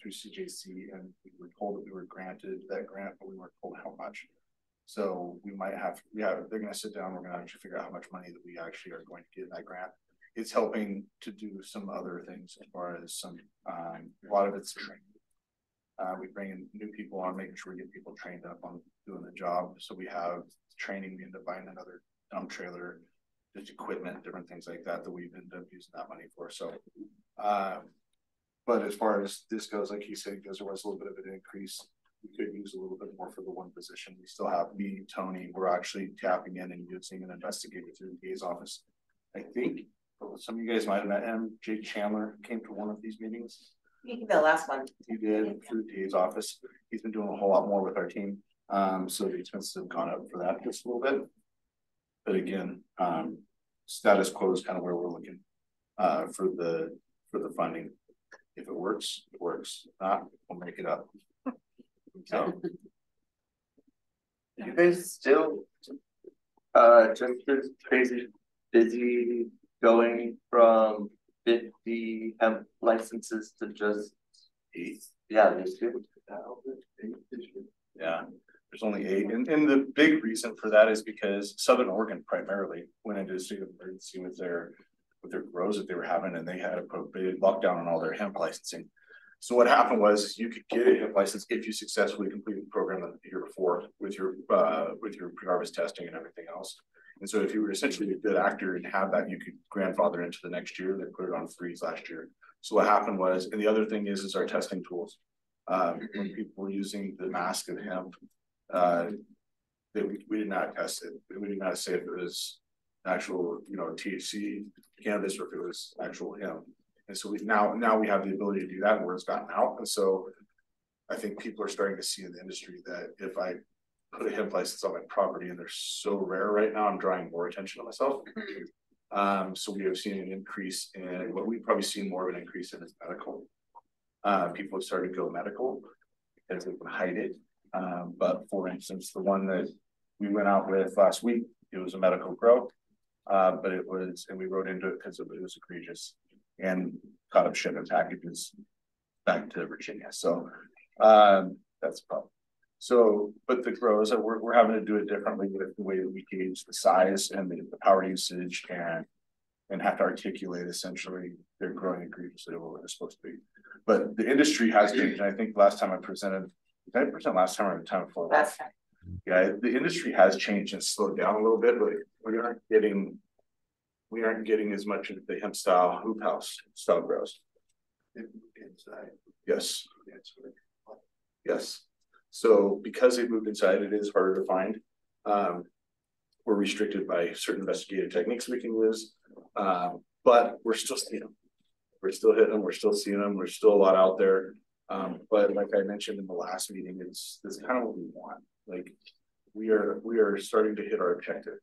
through CJC, and we were told that we were granted that grant, but we weren't told how much. So we might have, they're gonna sit down, we're gonna actually figure out how much money that we actually are going to get in that grant. It's helping to do some other things as far as some, a lot of it's training. We bring in new people on, making sure we get people trained up on doing the job. So we have training, we end up buying another dump trailer, just equipment, different things like that we've ended up using that money for. So, but as far as this goes, like he said, because there was a little bit of an increase, we could use a little bit more for the one position. We still have me, Tony, we're actually tapping in and using an investigator through the DA's office. I think some of you guys might have met him. Jake Chandler came to one of these meetings. The last one. He did through the DA's office. He's been doing a whole lot more with our team. So the expenses have gone up for that just a little bit. But again, status quo is kind of where we're looking for the funding. If it works, it works. If not, we'll make it up. So you guys still just as crazy busy going from 50 hemp licenses to just 8? Yeah, there's 2. Yeah, there's only 8. And the big reason for that is because Southern Oregon primarily went into a state of emergency with their grows that they were having, and they had a big lockdown on all their hemp licensing. So what happened was you could get a hemp license if you successfully completed the program the year before with your pre-harvest testing and everything else. And so if you were essentially a good actor and have that, you could grandfather into the next year. They put it on freeze last year. So what happened was, and the other thing is our testing tools. When people were using the mask of hemp, we did not test it. We did not say if it was actual, THC cannabis or if it was actual hemp. And so now we have the ability to do that, and word has gotten out. And so I think people are starting to see in the industry that if I put a hemp license on my property, and they're so rare right now, I'm drawing more attention to myself. So we have seen an increase in what we've probably seen more of an increase in is medical. People have started to go medical because they can hide it. But for instance, the one that we went out with last week, it was a medical grow. But it was, and we wrote into it because it was egregious and caught up shipping packages back to Virginia. So that's a problem. So, but the grows, we're having to do it differently with the way that we gauge the size and the power usage and have to articulate essentially they're growing egregiously over what they're supposed to be. But the industry has changed. And I think last time I presented, did I present last time or the time before? Last time. Yeah, the industry has changed and slowed down a little bit, but we aren't getting as much of the hemp style hoop house style grows. Inside. Yes. Yes. So because it moved inside, it is harder to find. We're restricted by certain investigative techniques we can use. But we're still seeing them. We're still hitting them, we're still seeing them, there's still a lot out there. But like I mentioned in the last meeting, it's kind of what we want. Like we are starting to hit our objective.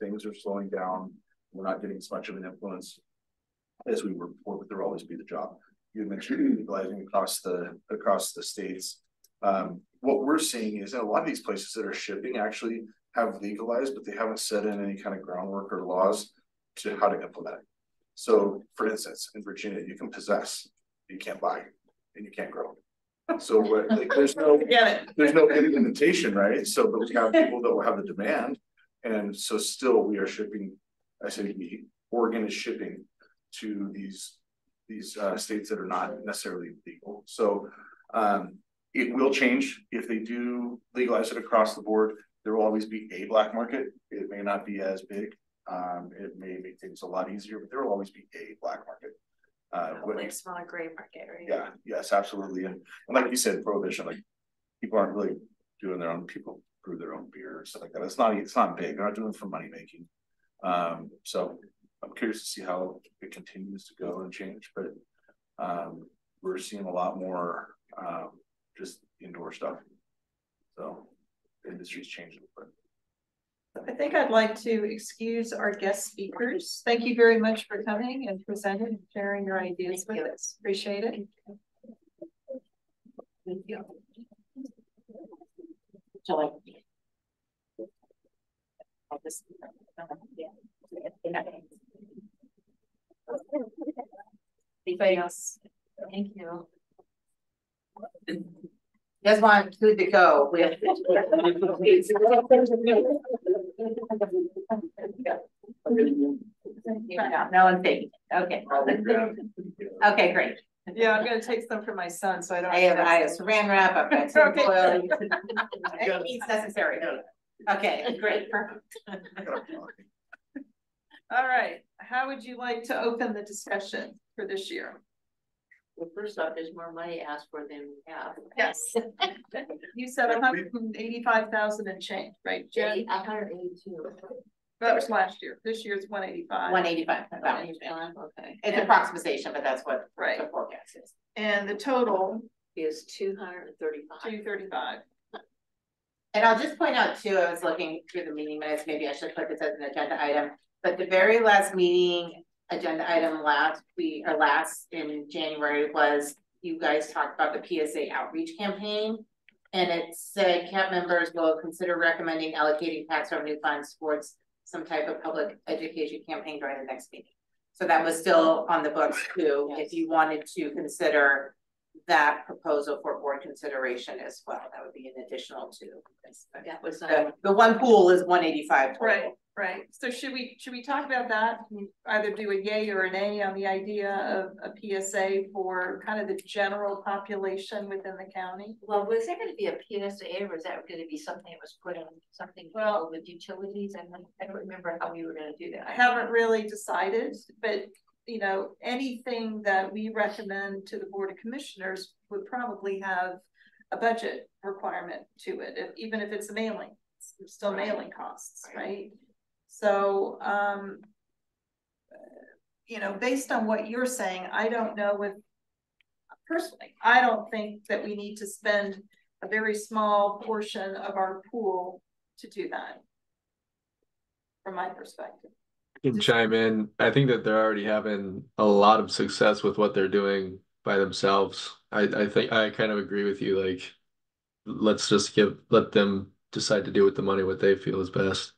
Things are slowing down. We're not getting as much of an influence as we were before, but there'll always be the job. You mentioned legalizing across the states. What we're seeing is that a lot of these places that are shipping actually have legalized, but they haven't set in any kind of groundwork or laws to how to implement it. So for instance, in Virginia, you can possess, you can't buy, and you can't grow. So like, there's no implementation, right? So but we have people that will have the demand. And so still we are shipping, I say we, Oregon is shipping to these states that are not necessarily legal. So it will change if they do legalize it across the board. There will always be a black market. It may not be as big. It may make things a lot easier, but there will always be a black market. Like smaller gray market, right? Yeah, yes, absolutely. And like you said, prohibition, like people aren't really doing their own, people brew their own beer or stuff like that. It's not big. They're not doing it for money making. So I'm curious to see how it continues to go and change, but we're seeing a lot more just indoor stuff. So the industry's changing. But I think I'd like to excuse our guest speakers. Thank you very much for coming and presenting and sharing your ideas with us. Appreciate it. Thank you. Anybody else? Thank you. You guys want food to go? We have no one's taking it. Okay. Okay, great. Yeah, I'm gonna take some for my son, so I don't. I have saran wrap. I've got Okay. oil. Any means necessary. Okay, great. Perfect. All right. How would you like to open the discussion for this year? Well, first off, there's more money asked for than we have. Yes. You said 185,000 and change, right, Jen? 182. That was last year. This year's 185. 185. Okay. It's approximation, but that's what Right. the forecast is. And the total Is 235. 235. And I'll just point out too, I was looking through the meeting minutes, maybe I should put this as an agenda item, but the very last meeting agenda item last in January was you guys talked about the PSA outreach campaign. And it said camp members will consider recommending allocating tax revenue funds towards some type of public education campaign during the next meeting. So that was still on the books too, if you wanted to consider that proposal for board consideration as well. That would be an additional to this. That was The one pool is 185 total. Right. So should we talk about that? Either do a yay or an A on the idea of a PSA for kind of the general population within the county? Well, was there going to be a PSA or was that going to be something that was put on something with utilities? I don't remember how we were going to do that. I haven't really decided, but you know, anything that we recommend to the Board of Commissioners would probably have a budget requirement to it, even if it's a mailing, it's still mailing costs, right? So, you know, based on what you're saying, I don't know if, personally, I don't think that we need to spend a very small portion of our pool to do that, from my perspective. I can chime in. I think that they're already having a lot of success with what they're doing by themselves. I think I kind of agree with you. Like, let's just let them decide to do with the money what they feel is best.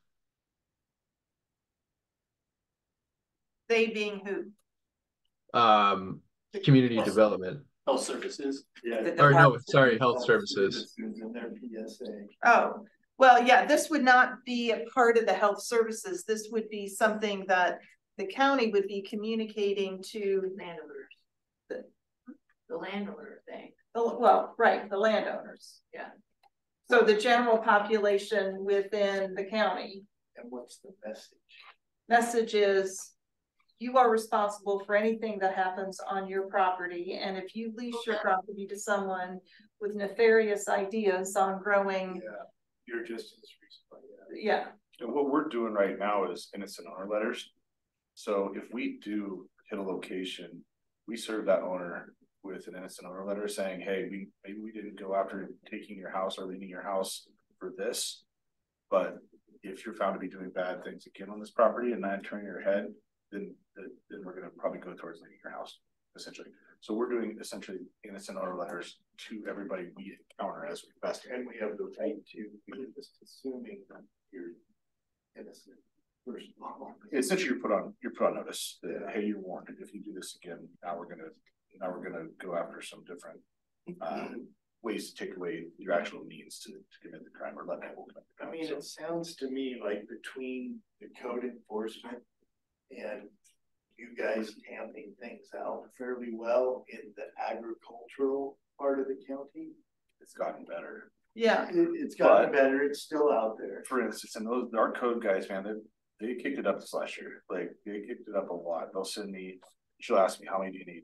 They being who? Community development. Health services. Yeah. Or no, sorry, health services. In their PSA. Oh, well, yeah, this would not be a part of the health services. This would be something that the county would be communicating to Landowners. The landowner thing. well, right, the landowners. Yeah. So the general population within the county. And what's the message? Message is, you are responsible for anything that happens on your property. And if you lease your property to someone with nefarious ideas on growing. Yeah, you're just as reasonable. Yeah. And what we're doing right now is innocent owner letters. So if we do hit a location, we serve that owner with an innocent owner letter saying, hey, maybe we didn't go after taking your house or leaving your house for this. But if you're found to be doing bad things again on this property and not turning your head, then we're going to probably go towards leaving your house, essentially. So we're doing essentially innocent owner letters to everybody we encounter as we investigate. And we have the right to be just assuming that you're innocent. First of all, Essentially, you're put on notice that, hey, you're warned. If you do this again, now we're gonna go after some different ways to take away your actual means to commit the crime or let people commit the crime. I mean, it sounds to me like between the code enforcement and you guys camping things out fairly well in the agricultural part of the county, it's gotten better. Yeah. It's gotten better. It's still out there. For instance, and our code guys, man, they kicked it up this last year. Like they kicked it up a lot. She'll ask me, how many do you need?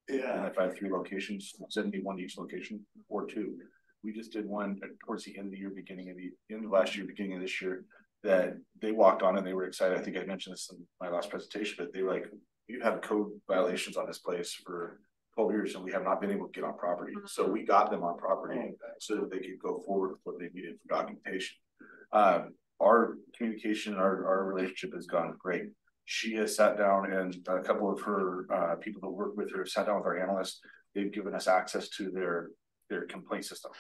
Yeah. And if I have 3 locations, send me 1 to each location or 2. We just did one towards the end of the year, beginning of last year, beginning of this year, that they walked on and they were excited. I think I mentioned this in my last presentation, but they were like, you have code violations on this place for 12 years and we have not been able to get on property. So we got them on property so that they could go forward with what they needed for documentation. Our communication, our relationship has gone great. She has sat down and a couple of her people that work with her have sat down with our analysts. They've given us access to their complaint system.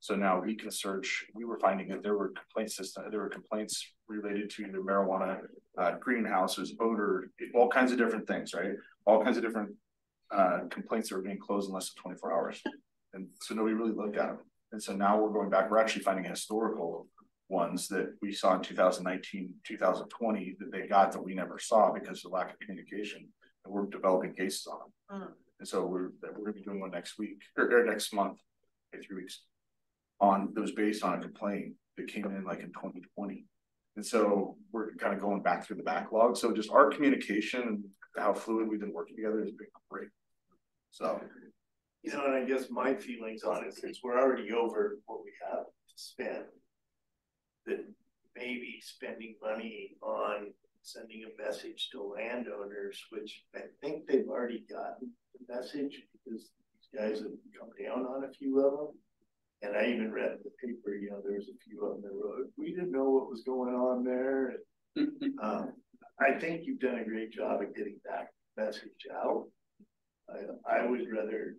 So now we can search. We were finding that there were complaints related to either marijuana, greenhouses, odor, all kinds of different things, right? All kinds of different complaints that were being closed in less than 24 hours. And so nobody really looked at them. And so now we're going back, we're actually finding historical ones that we saw in 2019, 2020 that they got that we never saw because of lack of communication. And we're developing cases on them. And so we're gonna be doing one next week or next month, 3 weeks, on that was based on a complaint that came in like in 2020. And so we're kind of going back through the backlog. So just our communication and how fluid we've been working together has been great. So, you know, and I guess my feelings on it, since we're already over what we have to spend, that maybe spending money on sending a message to landowners, which I think they've already gotten the message because these guys have come down on a few of them. And I even read in the paper, you know, there was a few of them that wrote, we didn't know what was going on there. I think you've done a great job of getting that message out. I would rather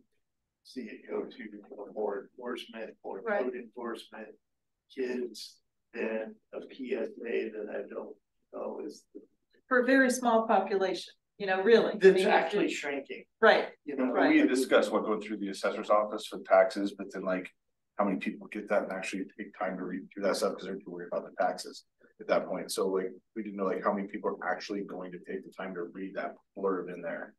see it go to more enforcement or code enforcement, kids, than a PSA that I don't know is For a very small population, you know, really. that's actually shrinking. Right. You know, Right. we discussed what going through the assessor's office for taxes, but then like how many people get that and actually take time to read through that stuff because they're too worried about the taxes at that point. So like we didn't know like how many people are actually going to take the time to read that blurb in there.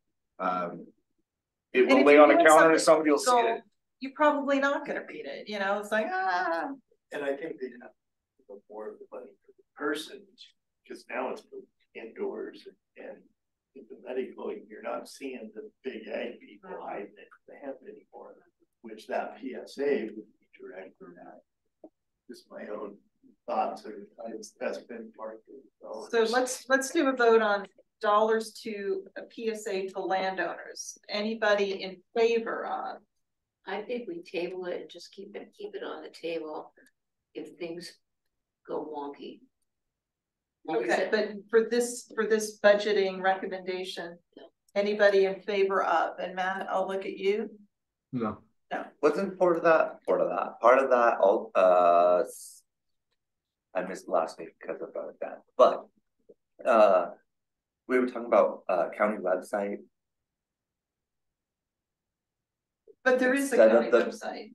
It will lay on a counter and somebody will see it. You're probably not gonna read it, you know, it's like, and I think they have more of the money for the person because now it's indoors and in the medical, you're not seeing the big ag people hiding it in the hemp anymore, which that PSA would be direct for that. Just my own thoughts are that's been part of it. So let's do a vote on dollars to a PSA to landowners. Anybody in favor of? I think we table it and just keep it on the table if things go wonky. Okay, but for this budgeting recommendation, Anybody in favor of? And Matt, I'll look at you. No. Wasn't part of that, I missed last week because of that, but, we were talking about, county website. But there is a Instead county of the- website.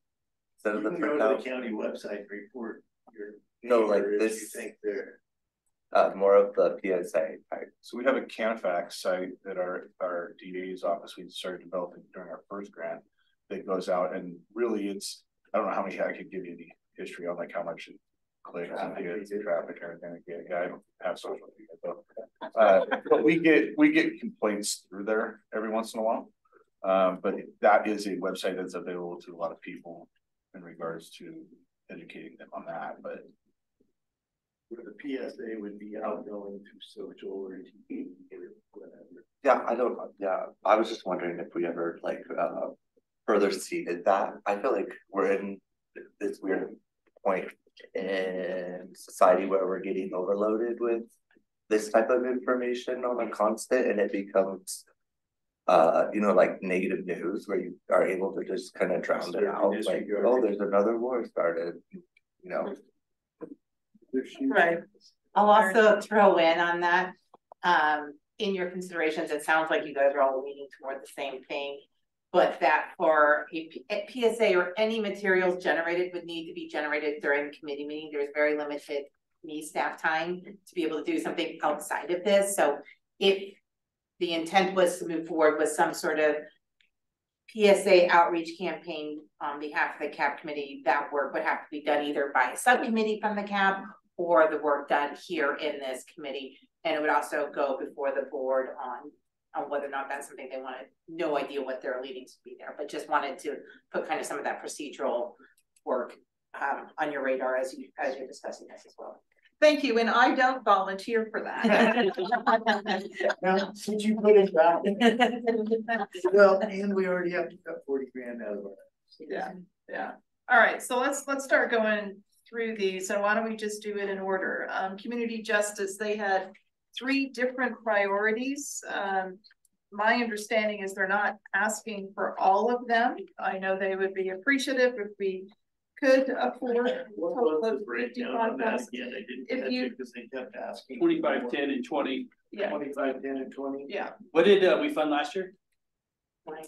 Instead of the You can go to the printout, county website and report your. No, like neighbor if this- You think they're. more of the PSA type. So we have a CanFax site that our DA's office, we started developing during our first grant. That goes out and really I don't know how many, I could give you the history on like how much it clicks and hits and traffic and everything. Yeah, I don't have social media, but we get complaints through there every once in a while. But that is a website that's available to a lot of people in regards to educating them on that, but. Where the PSA would be outgoing through social or TV or whatever. Yeah, I was just wondering if we ever like, further seeded that. I feel like we're in this weird point in society where we're getting overloaded with this type of information on a constant, and it becomes like negative news where you are able to just kind of drown it out, like, oh, there's another war started, Right. I'll also throw in on that, in your considerations, it sounds like you guys are all leaning toward the same thing. But that for a PSA or any materials generated would need to be generated during the committee meeting. There's very limited staff time to be able to do something outside of this. So if the intent was to move forward with some sort of PSA outreach campaign on behalf of the CAP committee, that work would have to be done either by a subcommittee from the CAP or the work done here in this committee. And it would also go before the board on whether or not that's something they wanted. No idea what their leadings would be there, but just wanted to put kind of some of that procedural work on your radar as you're discussing this as well. Thank you, and I don't volunteer for that. Now, since you put it back. Well, and we already have to cut 40 grand out of our. Yeah. All right, so let's start going through these. So why don't we just do it in order? Community justice, they had 3 different priorities. My understanding is they're not asking for all of them. I know they would be appreciative if we could afford a total of 55,000. If you, because they kept asking. 25, 10, and 20. Yeah. 25, 10, and 20. Yeah. What did we fund last year? 20. I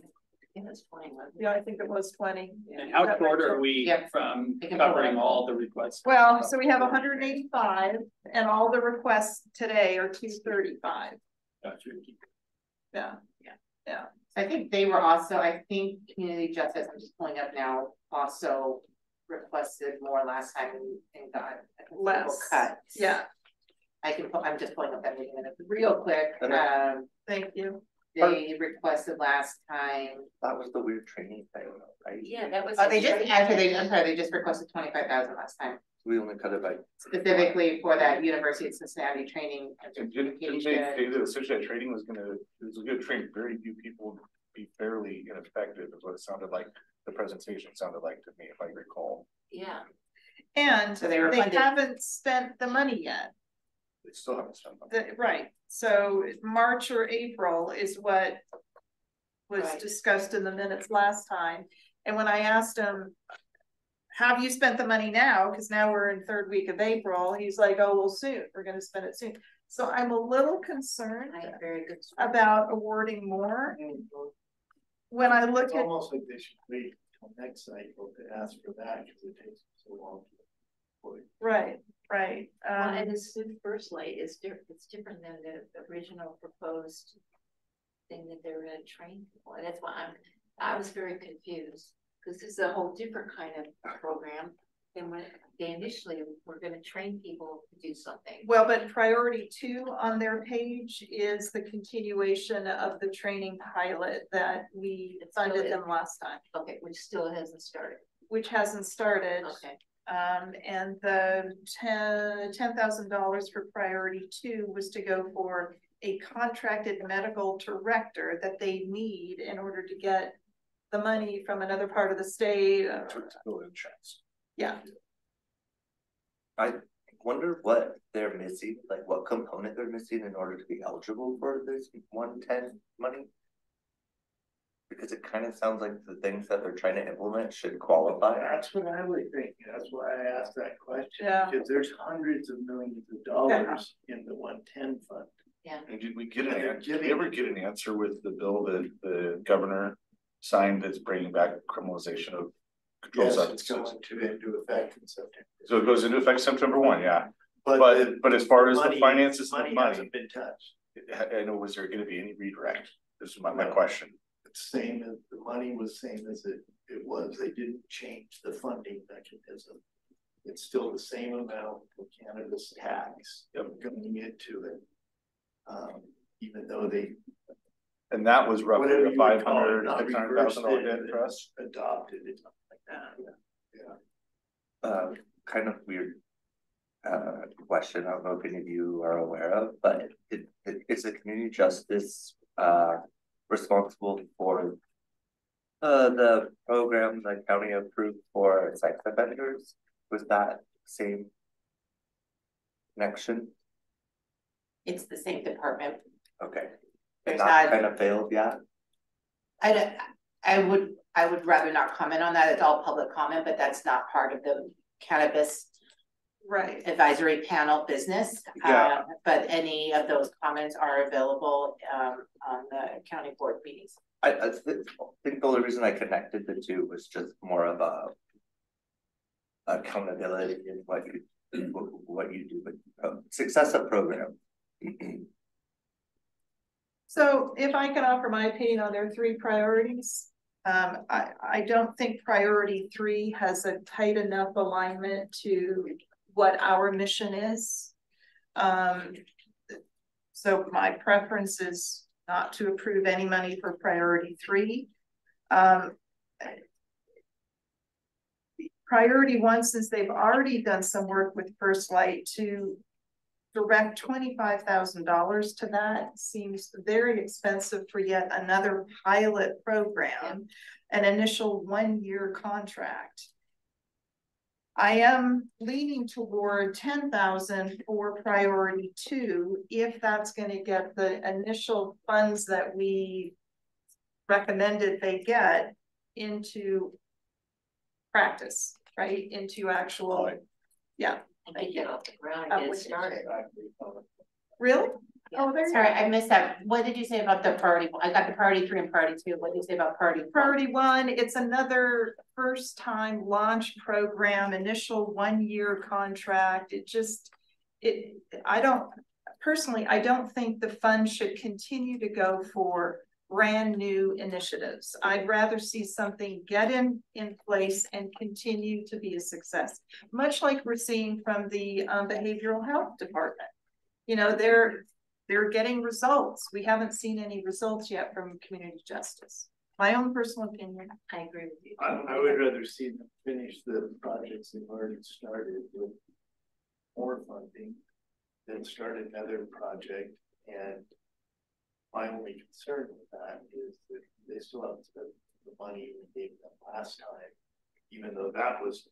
think it was 20. Yeah, I think it was 20. And how short are we from covering all the requests? Well, so we have 185 and all the requests today are 235. Gotcha. Yeah. I think they were also, I think community justice, I'm just pulling up now, also requested more last time and got Less. cut. Yeah. I'm just pulling up that meeting minutes real quick. Thank you. They requested last time. That was the weird training thing, right? Yeah, that was. They just requested 25,000 last time. We only cut it by. Specifically for that University of Cincinnati training. And didn't they say that essentially that training was gonna train very few people to be fairly ineffective is what it sounded like. The presentation sounded like to me, if I recall. Yeah. And So they haven't spent the money yet. They still haven't spent money. Right. So March or April is what was Right. discussed in the minutes last time. And when I asked him, have you spent the money now? Because now we're in 3rd week of April. He's like, oh, well, soon. We're going to spend it soon. So I'm a little concerned Very good. about awarding more. When I look It's at almost like they should wait till next cycle to ask for that because it takes so long. right. Well, and this first light is different. It's different than the original proposed thing that they're going to train people. And that's why I was very confused because this is a whole different kind of program than when they initially were going to train people to do something. Well, but priority 2 on their page is the continuation of the training pilot that we funded them last time. Okay, which still hasn't started. Which hasn't started. Okay. And the $10,000 for priority 2 was to go for a contracted medical director that they need in order to get the money from another part of the state. To build insurance. Yeah. wonder what they're missing, like what component they're missing in order to be eligible for this 110 money. Because it kind of sounds like the things that they're trying to implement should qualify. That's what I would think. That's why I asked that question. Yeah. Because there's hundreds of millions of dollars in the 110 fund. And did we get did we ever get an answer with the bill that the governor signed that's bringing back criminalization of controlled Yes, it's substances? going to into effect in September. So it goes into effect September 1, yeah. But But as far as the finances and money money, hasn't been touched. I know, was there gonna be any redirect? This is my question. It's same as the money was same as it was. They didn't change the funding mechanism. It's still the same amount of cannabis tax going into it. Even though they. And that was roughly Whatever a you would call it, $500,000, $600,000 debt trust. Adopted it, something like that. Yeah. Kind of weird question. I don't know if any of you are aware of, but is the community justice responsible for the program the county approved for sex offenders? Was that same connection? It's the same department. Okay. There's And that not- kind of failed yet? I would rather not comment on that. It's all public comment, but that's not part of the cannabis Right. advisory panel business. Yeah. But any of those comments are available on the county board meetings. I think the only reason I connected the two was just more of a accountability in what you do, but success of program. So if I can offer my opinion on their three priorities, I don't think priority 3 has a tight enough alignment to what our mission is. So my preference is not to approve any money for priority 3. Priority 1, since they've already done some work with First Light, to direct $25,000 to that seems very expensive for yet another pilot program, an initial 1-year contract. I am leaning toward 10,000 for priority 2, if that's going to get the initial funds that we recommended they get into practice, right? Into actual, yeah. And get off the ground and get started. Really? Oh, there you Sorry, go. I missed that. What did you say about the priority? I got the priority 3 and priority 2. What did you say about priority 4? Priority 1, it's another first time launch program, initial 1-year contract. I don't think the fund should continue to go for brand new initiatives. I'd rather see something get in place and continue to be a success, much like we're seeing from the behavioral health department. You know, they're getting results. We haven't seen any results yet from community justice. My own personal opinion. I agree with you. I would rather see them finish the projects they've already started with more funding than start another project. And my only concern with that is that they still haven't spent the money we gave them last time. Even though that was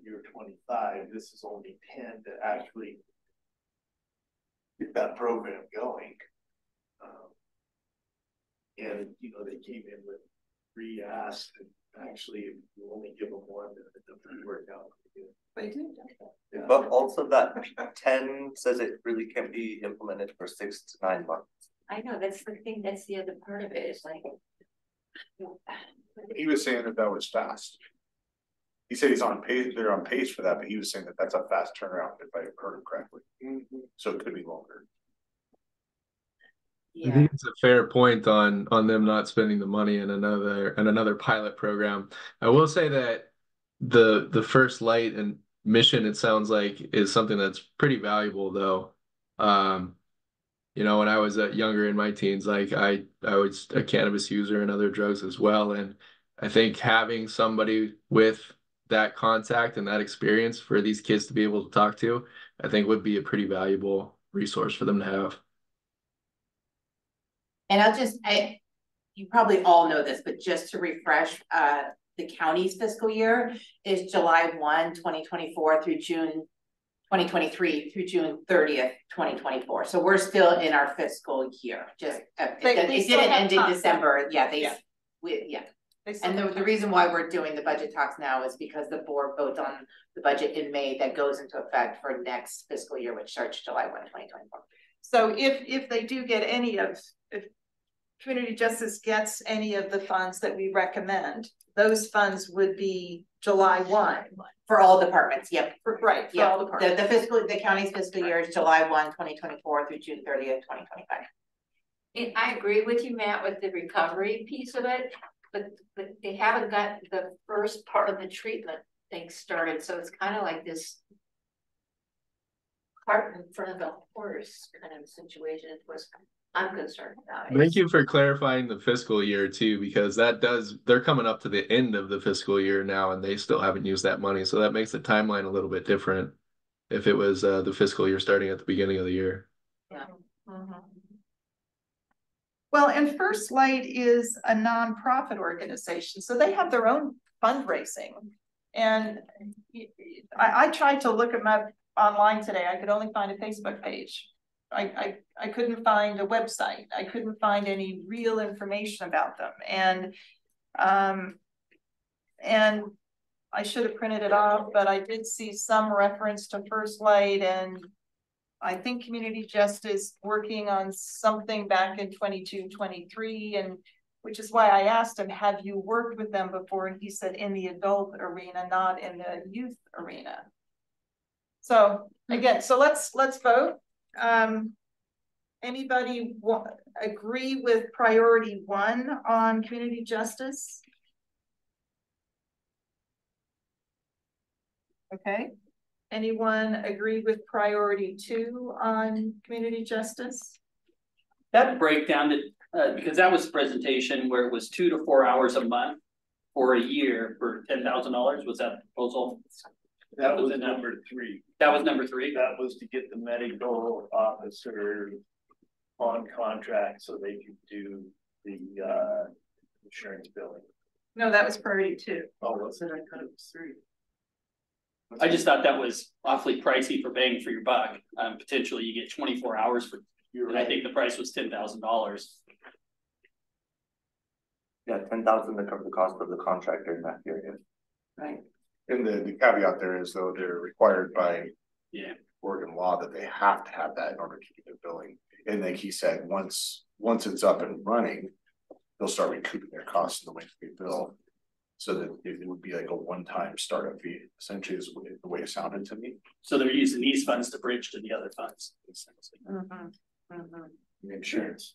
year 25, this is only 10 to actually get that program going. And you know, they came in with 3 asks, and actually you only give them 1 that doesn't work out. They do. Yeah. But also that 10 says it really can be implemented for 6 to 9 months. I know, that's the thing, that's the other part of it, is like. He was saying that was fast. He said he's on pace, they're on pace for that, but he was saying that that's a fast turnaround, if I heard him correctly. So it could be longer. I think it's a fair point on them not spending the money in another pilot program. I will say that the First Light and mission, it sounds like, is something that's pretty valuable though. You know, when I was younger in my teens, like I was a cannabis user and other drugs as well, and I think having somebody with that contact and that experience for these kids to be able to talk to, I think would be a pretty valuable resource for them to have. And you probably all know this, but just to refresh, the county's fiscal year is July 1, 2024 through June 2023 through June 30th, 2024. So we're still in our fiscal year, just, it didn't end in December, yeah, And the reason why we're doing the budget talks now is because the board votes on the budget in May that goes into effect for next fiscal year, which starts July 1, 2024. So if they do get if Community Justice gets any of the funds that we recommend, those funds would be July 1. For all departments, yep. Right, for all departments. The county's fiscal year is July 1, 2024 through June 30th, 2025. I agree with you, Matt, with the recovery piece of it, but they haven't got the first part of the treatment thing started, so it's kind of like this cart in front of the horse kind of situation. It was, I'm concerned about it. Thank you for clarifying the fiscal year too, because they're coming up to the end of the fiscal year now and they still haven't used that money. So that makes the timeline a little bit different if it was the fiscal year starting at the beginning of the year. Yeah. Well, and First Light is a nonprofit organization, so they have their own fundraising. And I tried to look them up online today. I could only find a Facebook page. I couldn't find a website. I couldn't find any real information about them. And I should have printed it off, but I did see some reference to First Light, and I think Community Justice working on something back in 22, 23, and which is why I asked him, have you worked with them before? And he said in the adult arena, not in the youth arena. So again, so let's vote. Anybody agree with priority 1 on Community Justice? Okay. Anyone agree with priority 2 on Community Justice? That breakdown to, because that was a presentation where it was 2 to 4 hours a month for a year for $10,000. Was that the proposal? That was number 3. That was number 3. That was to get the medical officer on contract so they could do the insurance billing. No, that was priority 2. Oh, was it? I thought it was 3. I just thought that was awfully pricey for bang for your buck. Potentially you get 24 hours for, and I think the price was $10,000. Yeah, 10,000 to cover the cost of the contractor in that period. Right. And the caveat there is though they're required by Oregon law that they have to have that in order to keep their billing. And like he said, once it's up and running, they'll start recouping their costs in the way they bill. So that it would be like a one-time startup fee, essentially is the way it sounded to me. So they're using these funds to bridge to the other funds. The insurance.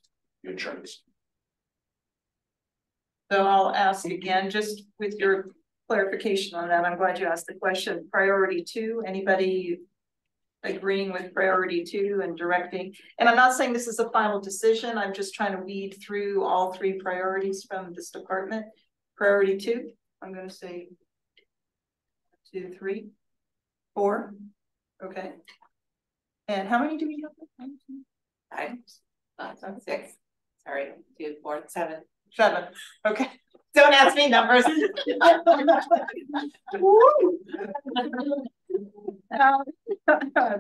So I'll ask again, just with your clarification on that. I'm glad you asked the question. Priority 2, anybody agreeing with priority 2 and directing? And I'm not saying this is a final decision. I'm just trying to weed through all 3 priorities from this department. Priority 2, I'm going to say 2, 3, 4. Okay. And how many do we have? 5, 6. Sorry, 2, 4, 7. 7. Okay. Don't ask me numbers.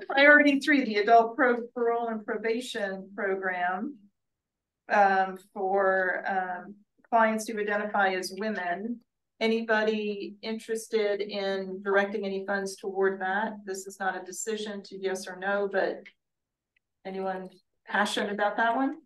Priority 3, the adult parole and probation program for clients who identify as women. Anybody interested in directing any funds toward that? This is not a decision to yes or no, but anyone passionate about that one?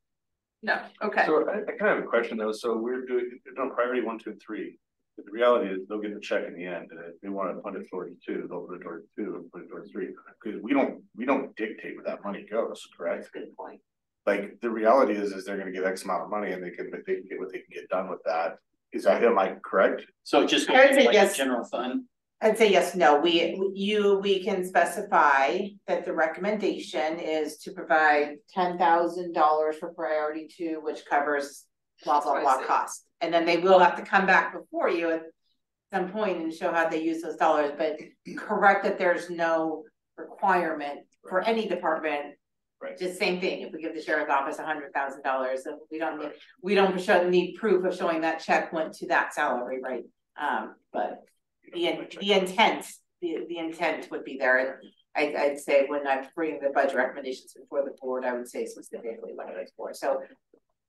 No. Okay. So I kind of have a question though. So we're doing priority 1, 2, and 3. But the reality is they'll get a check in the end. And if they want to put it towards 2, they'll put it towards 2 and put it towards 3. Because we don't dictate where that money goes, correct? Good point. Like the reality is they're going to get X amount of money and they can get what they can get done with that. Am I correct? So just I would say like yes. a general fund. I'd say yes, no, we can specify that the recommendation is to provide $10,000 for priority 2, which covers blah, blah, blah costs. And then they will have to come back before you at some point and show how they use those dollars, but correct that there's no requirement for any department. Right. Just same thing, if we give the sheriff's office $100,000, we don't need proof of showing that check went to that salary, right? But the intent would be there. I'd say when I'm bringing the budget recommendations before the board, I would say specifically what it is for, so.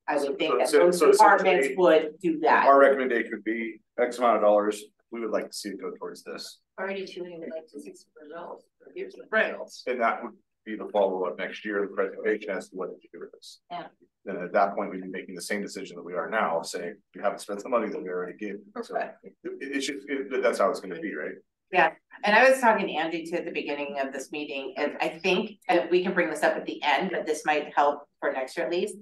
I would think that those departments would do that. Our recommendation would be X amount of dollars, we would like to see it go towards this. Already tuning would like to see some results. Here's the Right. results. And that would be the follow-up next year, the presentation as to what to do with this. Yeah. Then at that point, we'd be making the same decision that we are now, saying, we haven't spent the money that we already gave. So that's how it's gonna be, right? Yeah, and I was talking to Angie too at the beginning of this meeting, and I think, and we can bring this up at the end, but this might help for next year at least,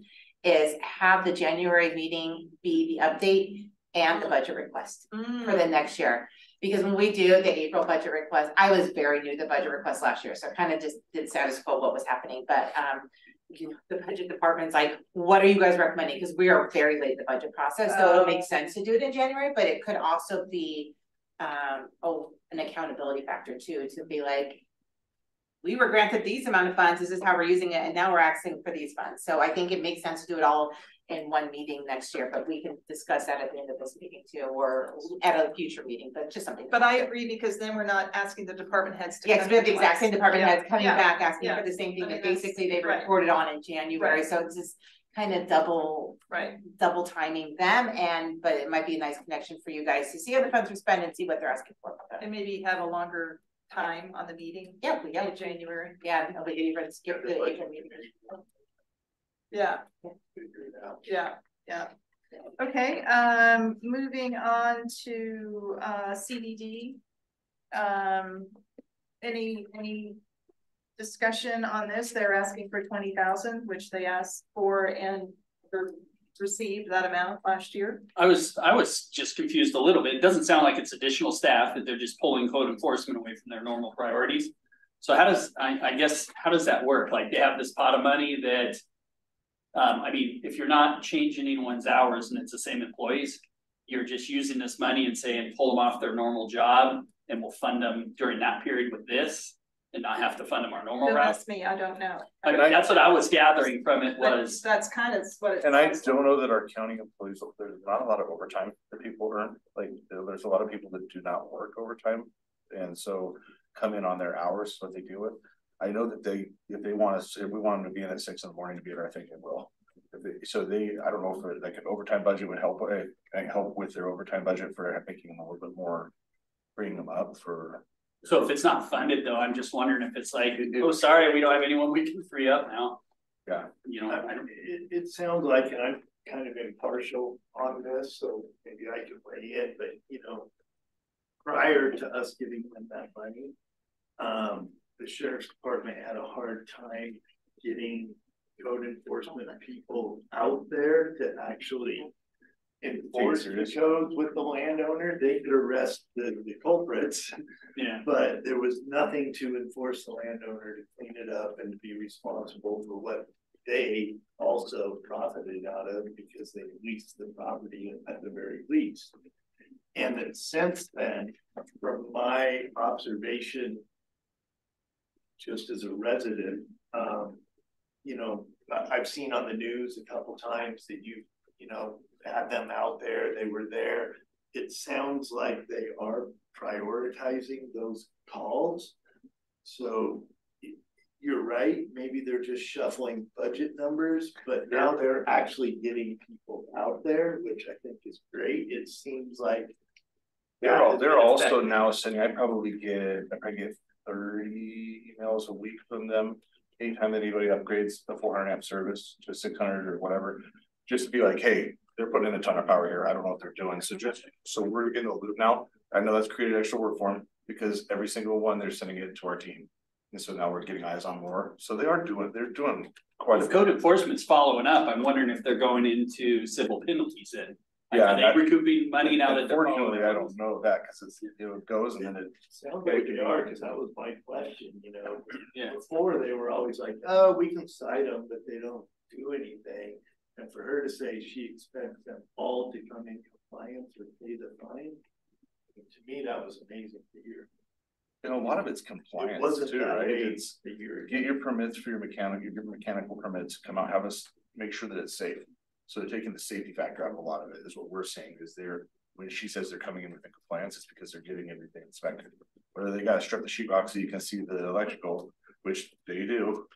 is have the January meeting be the update and the budget request for the next year. Because when we do the April budget request, I was very new to the budget request last year, so I kind of just did status quo what was happening, but you know, the budget department's like, what are you guys recommending? Because we are very late in the budget process, so it'll make sense to do it in January, but it could also be an accountability factor too, to be like, we were granted these amount of funds, this is how we're using it, and now we're asking for these funds. So I think it makes sense to do it all in one meeting next year, but we can discuss that at the end of this meeting too, or at a future meeting, but just something. But I agree, because then we're not asking the department heads to. Yes, we have the exact same department heads coming back asking yeah. for the same thing I mean, that basically they right. reported on in January, Right. so it's just kind of double timing them, but it might be a nice connection for you guys to see how the funds are spent and see what they're asking for. And maybe have a longer time on the meeting. Yeah, In January. Yeah, nobody even skip the April meeting. Yeah. Yeah. Okay, moving on to CDD. Any discussion on this? They're asking for 20,000, which they asked for and received that amount last year. I was just confused a little bit. It doesn't sound like it's additional staff, that they're just pulling code enforcement away from their normal priorities. So how does, I guess, how does that work? Like, they have this pot of money that, I mean, if you're not changing anyone's hours and it's the same employees, you're just using this money and saying, pull them off their normal job and we'll fund them during that period with this and not have to fund them our normal Don't route. ask me, I don't know. I mean, that's what I was gathering from it was. That's kind of what it. And I don't know that our county employees, there's not a lot of overtime that people earn, like, there's a lot of people that do not work overtime. And so come in on their hours, what they do with. I know that if we want them to be in at 6 a.m. to be there, I think it will. I don't know if like an overtime budget would help with their overtime budget for making them a little bit more, bringing them up for. So if it's not funded though, I'm just wondering if it's like, oh, sorry, we don't have anyone we can free up now. Yeah. You know, it sounds like, and I'm kind of impartial on this, so maybe I can weigh in, but you know, prior to us giving them that money, the sheriff's department had a hard time getting code enforcement people out there to actually enforce the codes with the landowner. They could arrest the culprits, but there was nothing to enforce the landowner to clean it up and be responsible for what they also profited out of because they leased the property at the very least. And then since then, from my observation, just as a resident, you know, I've seen on the news a couple times that you know, had them out there, they were there. It sounds like they are prioritizing those calls. So you're right, maybe they're just shuffling budget numbers, but now they're actually getting people out there, which I think is great. It seems like They're also now sending, I probably get 30 emails a week from them. Anytime that anybody upgrades the 400 amp service to 600 or whatever, just to be like, hey, they're putting in a ton of power here. I don't know what they're doing. So we're in the loop now. I know that's created extra work for them because every single one they're sending it to our team. And so now we're getting eyes on more. So they're doing quite a bit. Code enforcement's following up. I'm wondering if they're going into civil penalties then. Yeah, are they recouping money now that they're unfortunately, I don't know that because it goes and then it sounds like they are, because that was my question, you know. Yeah. Before they were always like, oh, we can cite them, but they don't do anything. And for her to say she expects them all to come in compliance or pay the fine, to me that was amazing to hear. And a lot of it's compliance. It wasn't too, right? It's get your permits for your mechanical permits, come out, have us make sure that it's safe. So they're taking the safety factor out of a lot of it, is what we're saying. Is when she says they're coming in within compliance, it's because they're getting everything inspected. where they gotta strip the sheetrock so you can see the electrical, which they do.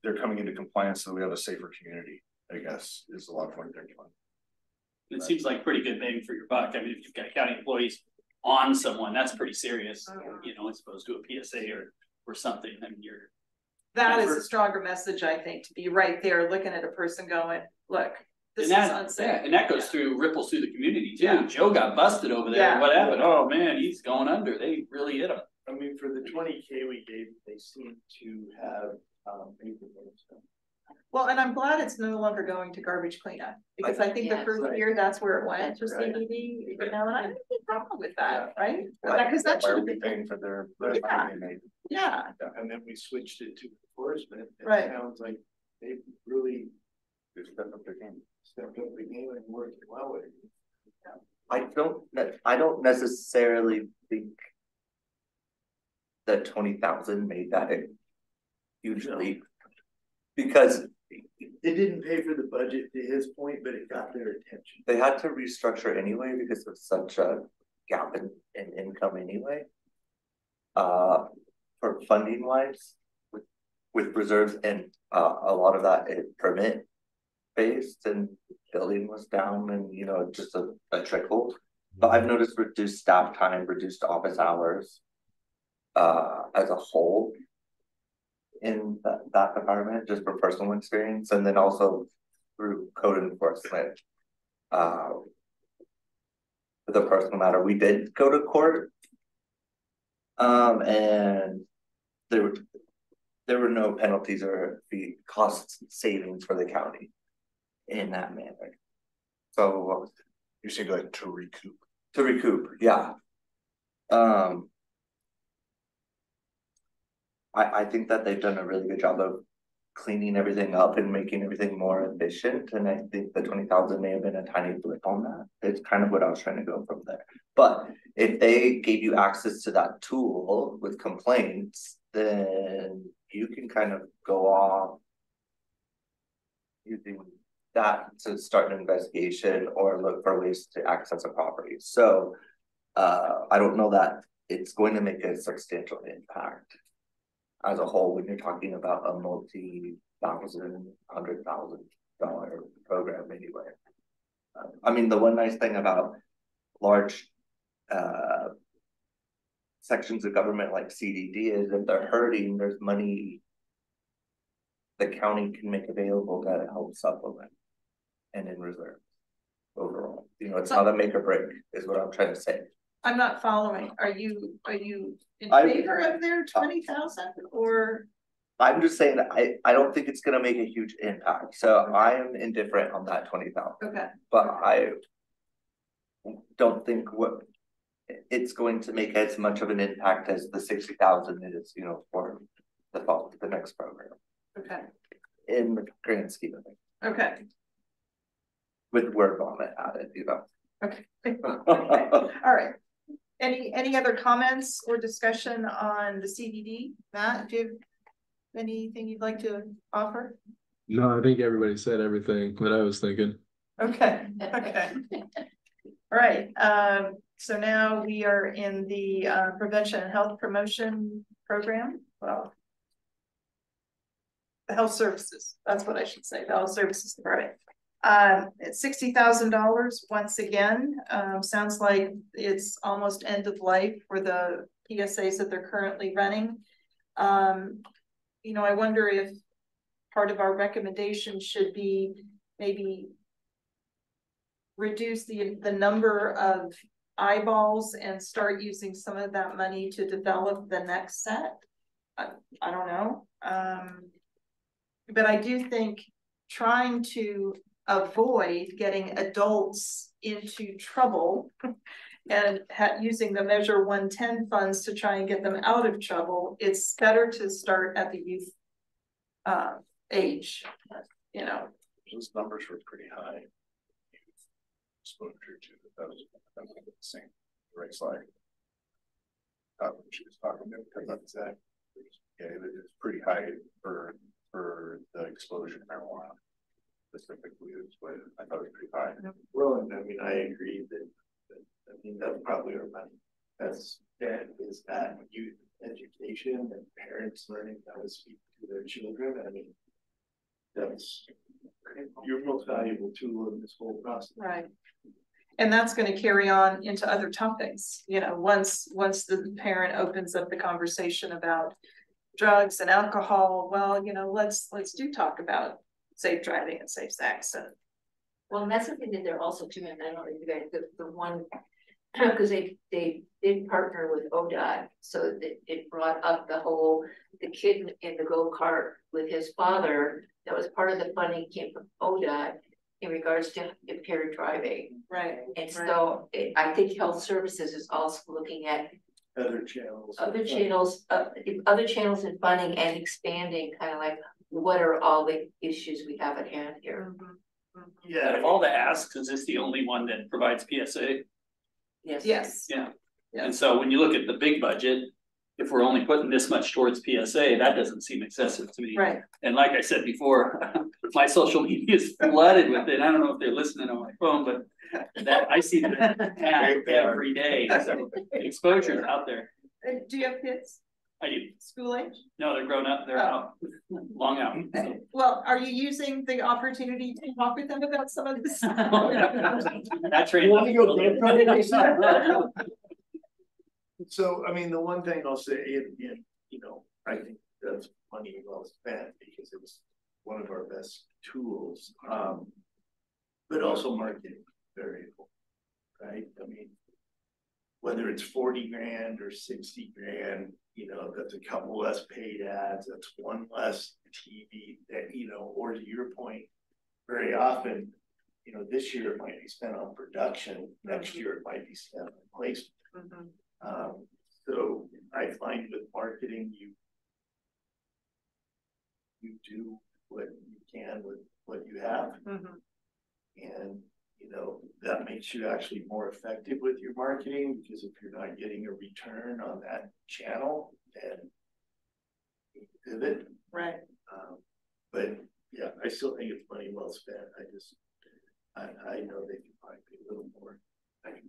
They're coming into compliance so we have a safer community, I guess, is a lot of what they're doing. It seems like pretty good bang for your buck. I mean, if you've got county employees on someone, that's pretty serious, you know, as opposed to a PSA or something. I mean, you're. That is a stronger message, I think, to be right there looking at a person going, look, this is unsafe. Yeah, and that goes through, ripples through the community too. Yeah. Joe got busted over there. Yeah. What happened? Oh man, he's going under. They really hit him. I mean, for the 20K we gave, they seem to have, Well, and I'm glad it's no longer going to garbage cleanup, because I think the first year that's where it went for CBD, you know, and I don't see a problem with that, right? Because that Why are should we be. paying for their Yeah. money they made? Yeah, and then we switched it to enforcement. Right. It sounds like they've really They stepped up their game. stepped up the game and worked well with it. I don't necessarily think that 20,000 made that a huge leap. Because It didn't pay for the budget to his point, but it got their attention. they had to restructure anyway because of such a gap in income anyway. For funding wise, with reserves and a lot of that is permit based and building was down and you know just a trickle. But I've noticed reduced staff time, reduced office hours as a whole in that department, just for personal experience, and then also through code enforcement. For the personal matter, we did go to court, and there were no penalties or fee cost savings for the county in that manner. So You say like to recoup. to recoup, yeah. I think that they've done a really good job of cleaning everything up and making everything more efficient. And I think the 20,000 may have been a tiny blip on that. It's kind of what I was trying to go from there. But if they gave you access to that tool with complaints, then you can kind of go off using that to start an investigation or look for ways to access a property. So I don't know that it's going to make a substantial impact as a whole when you're talking about a multi-thousand, $100,000 program anyway. I mean, the one nice thing about large sections of government like CDD is if they're hurting, there's money the county can make available to help supplement and in reserve overall. You know, it's not a make or break is what I'm trying to say. I'm not following. Are you in favor of their 20,000 or? I'm just saying that I don't think it's gonna make a huge impact. So I am indifferent on that 20,000. Okay. But I don't think it's going to make as much of an impact as the 60,000 is, you know, for the next program. Okay. In the grand scheme of things. Okay. With word vomit added, you know. Okay. Okay. All right. Any other comments or discussion on the CDD? Matt, do you have anything you'd like to offer? No, I think everybody said everything that I was thinking. Okay. Okay. All right. So now we are in the prevention and health promotion program. Well, the health services. That's what I should say. The health services department. It's $60,000 once again. Sounds like it's almost end of life for the PSAs that they're currently running. You know, I wonder if part of our recommendation should be maybe reduce the number of eyeballs and start using some of that money to develop the next set. I don't know. But I do think trying to avoid getting adults into trouble and using the Measure 110 funds to try and get them out of trouble, it's better to start at the youth age, you know. Those numbers were pretty high. Exposure to that was the same right slide. She was talking about that. Yeah, it is pretty high for the exposure to marijuana. Specifically is what I thought was pretty high. Well, and I mean, I agree that I mean, that's probably our money. that is that youth education and parents learning how to speak to their children. I mean, that's your most valuable tool in this whole process. Right. And that's going to carry on into other topics, you know, once the parent opens up the conversation about drugs and alcohol, well, you know, let's do talk about safe driving and safe sex. And well, and that's something that they're also doing. I don't know if you guys, the one, because they did partner with ODOT, so that it brought up the kid in the go-kart with his father. That was part of the funding came from ODOT in regards to impaired driving. right. And so I think health services is also looking at Other channels. other channels and funding and expanding, kind of like, what are all the issues we have at hand here? Yeah. Out of all the asks, is this the only one that provides PSA? Yes. Yes. Yeah. Yeah. And so when you look at the big budget, if we're only putting this much towards PSA, that doesn't seem excessive to me. Right. And like I said before, my social media is flooded with it. I don't know if they're listening on my phone, but that I see that ad every day. So exposure is out there. Do you have kids? I do. School age? No, they're grown up. They're out, long out. So. Well, are you using the opportunity to talk with them about some of this? That train. So, I mean, the one thing I'll say, you know, I think that's money well spent because it was one of our best tools. But also marketing variable, right? I mean, whether it's 40 grand or 60 grand, you know, that's a couple less paid ads, that's one less TV that, you know, or to your point, very often, you know, this year it might be spent on production, next year it might be spent on placement. So I find with marketing, you do what you can with what you have. And, you know, that makes you actually more effective with your marketing, because if you're not getting a return on that channel, then you pivot. Right. But yeah, I still think it's money well spent. I know they can probably pay a little more.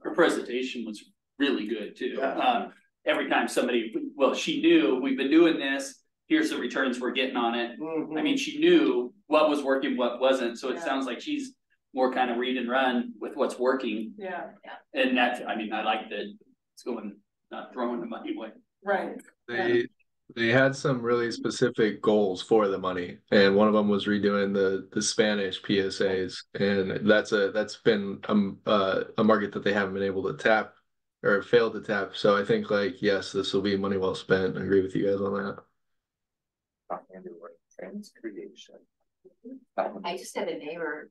Her presentation was really good too. Yeah. Every time somebody, well, she knew we've been doing this, here's the returns we're getting on it. I mean, she knew what was working, what wasn't. So it sounds like she's more kind of read and run with what's working. Yeah. And that's, I mean, I like that it's going, not throwing the money away. Right. They had some really specific goals for the money, and one of them was redoing the Spanish PSAs, and that's been a market that they haven't been able to tap or failed to tap. So I think, like, yes, this will be money well spent. I agree with you guys on that. I just had a neighbor,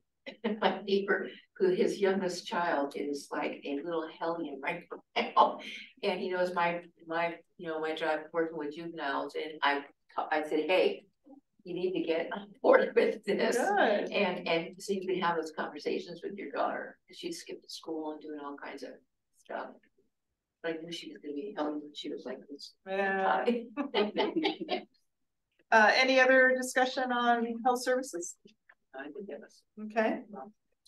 my neighbor, who his youngest child is like a little hellion right now. And he knows my job working with juveniles, and I said, hey, you need to get on board with this. Good. And so you can have those conversations with your daughter. She skipped school and doing all kinds of stuff. But I knew she was gonna be a hellion when she was like this. Yeah. Any other discussion on health services? I think that was. Okay.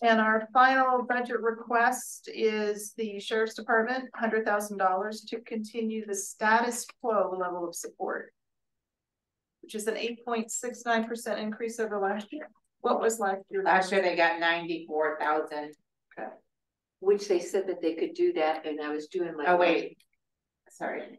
And our final budget request is the Sheriff's Department, $100,000 to continue the status quo level of support, which is an 8.69% increase over last year. What was last year? Last year they got 94,000. Okay. Which they said that they could do that, and I was doing my. Oh, wait. Sorry.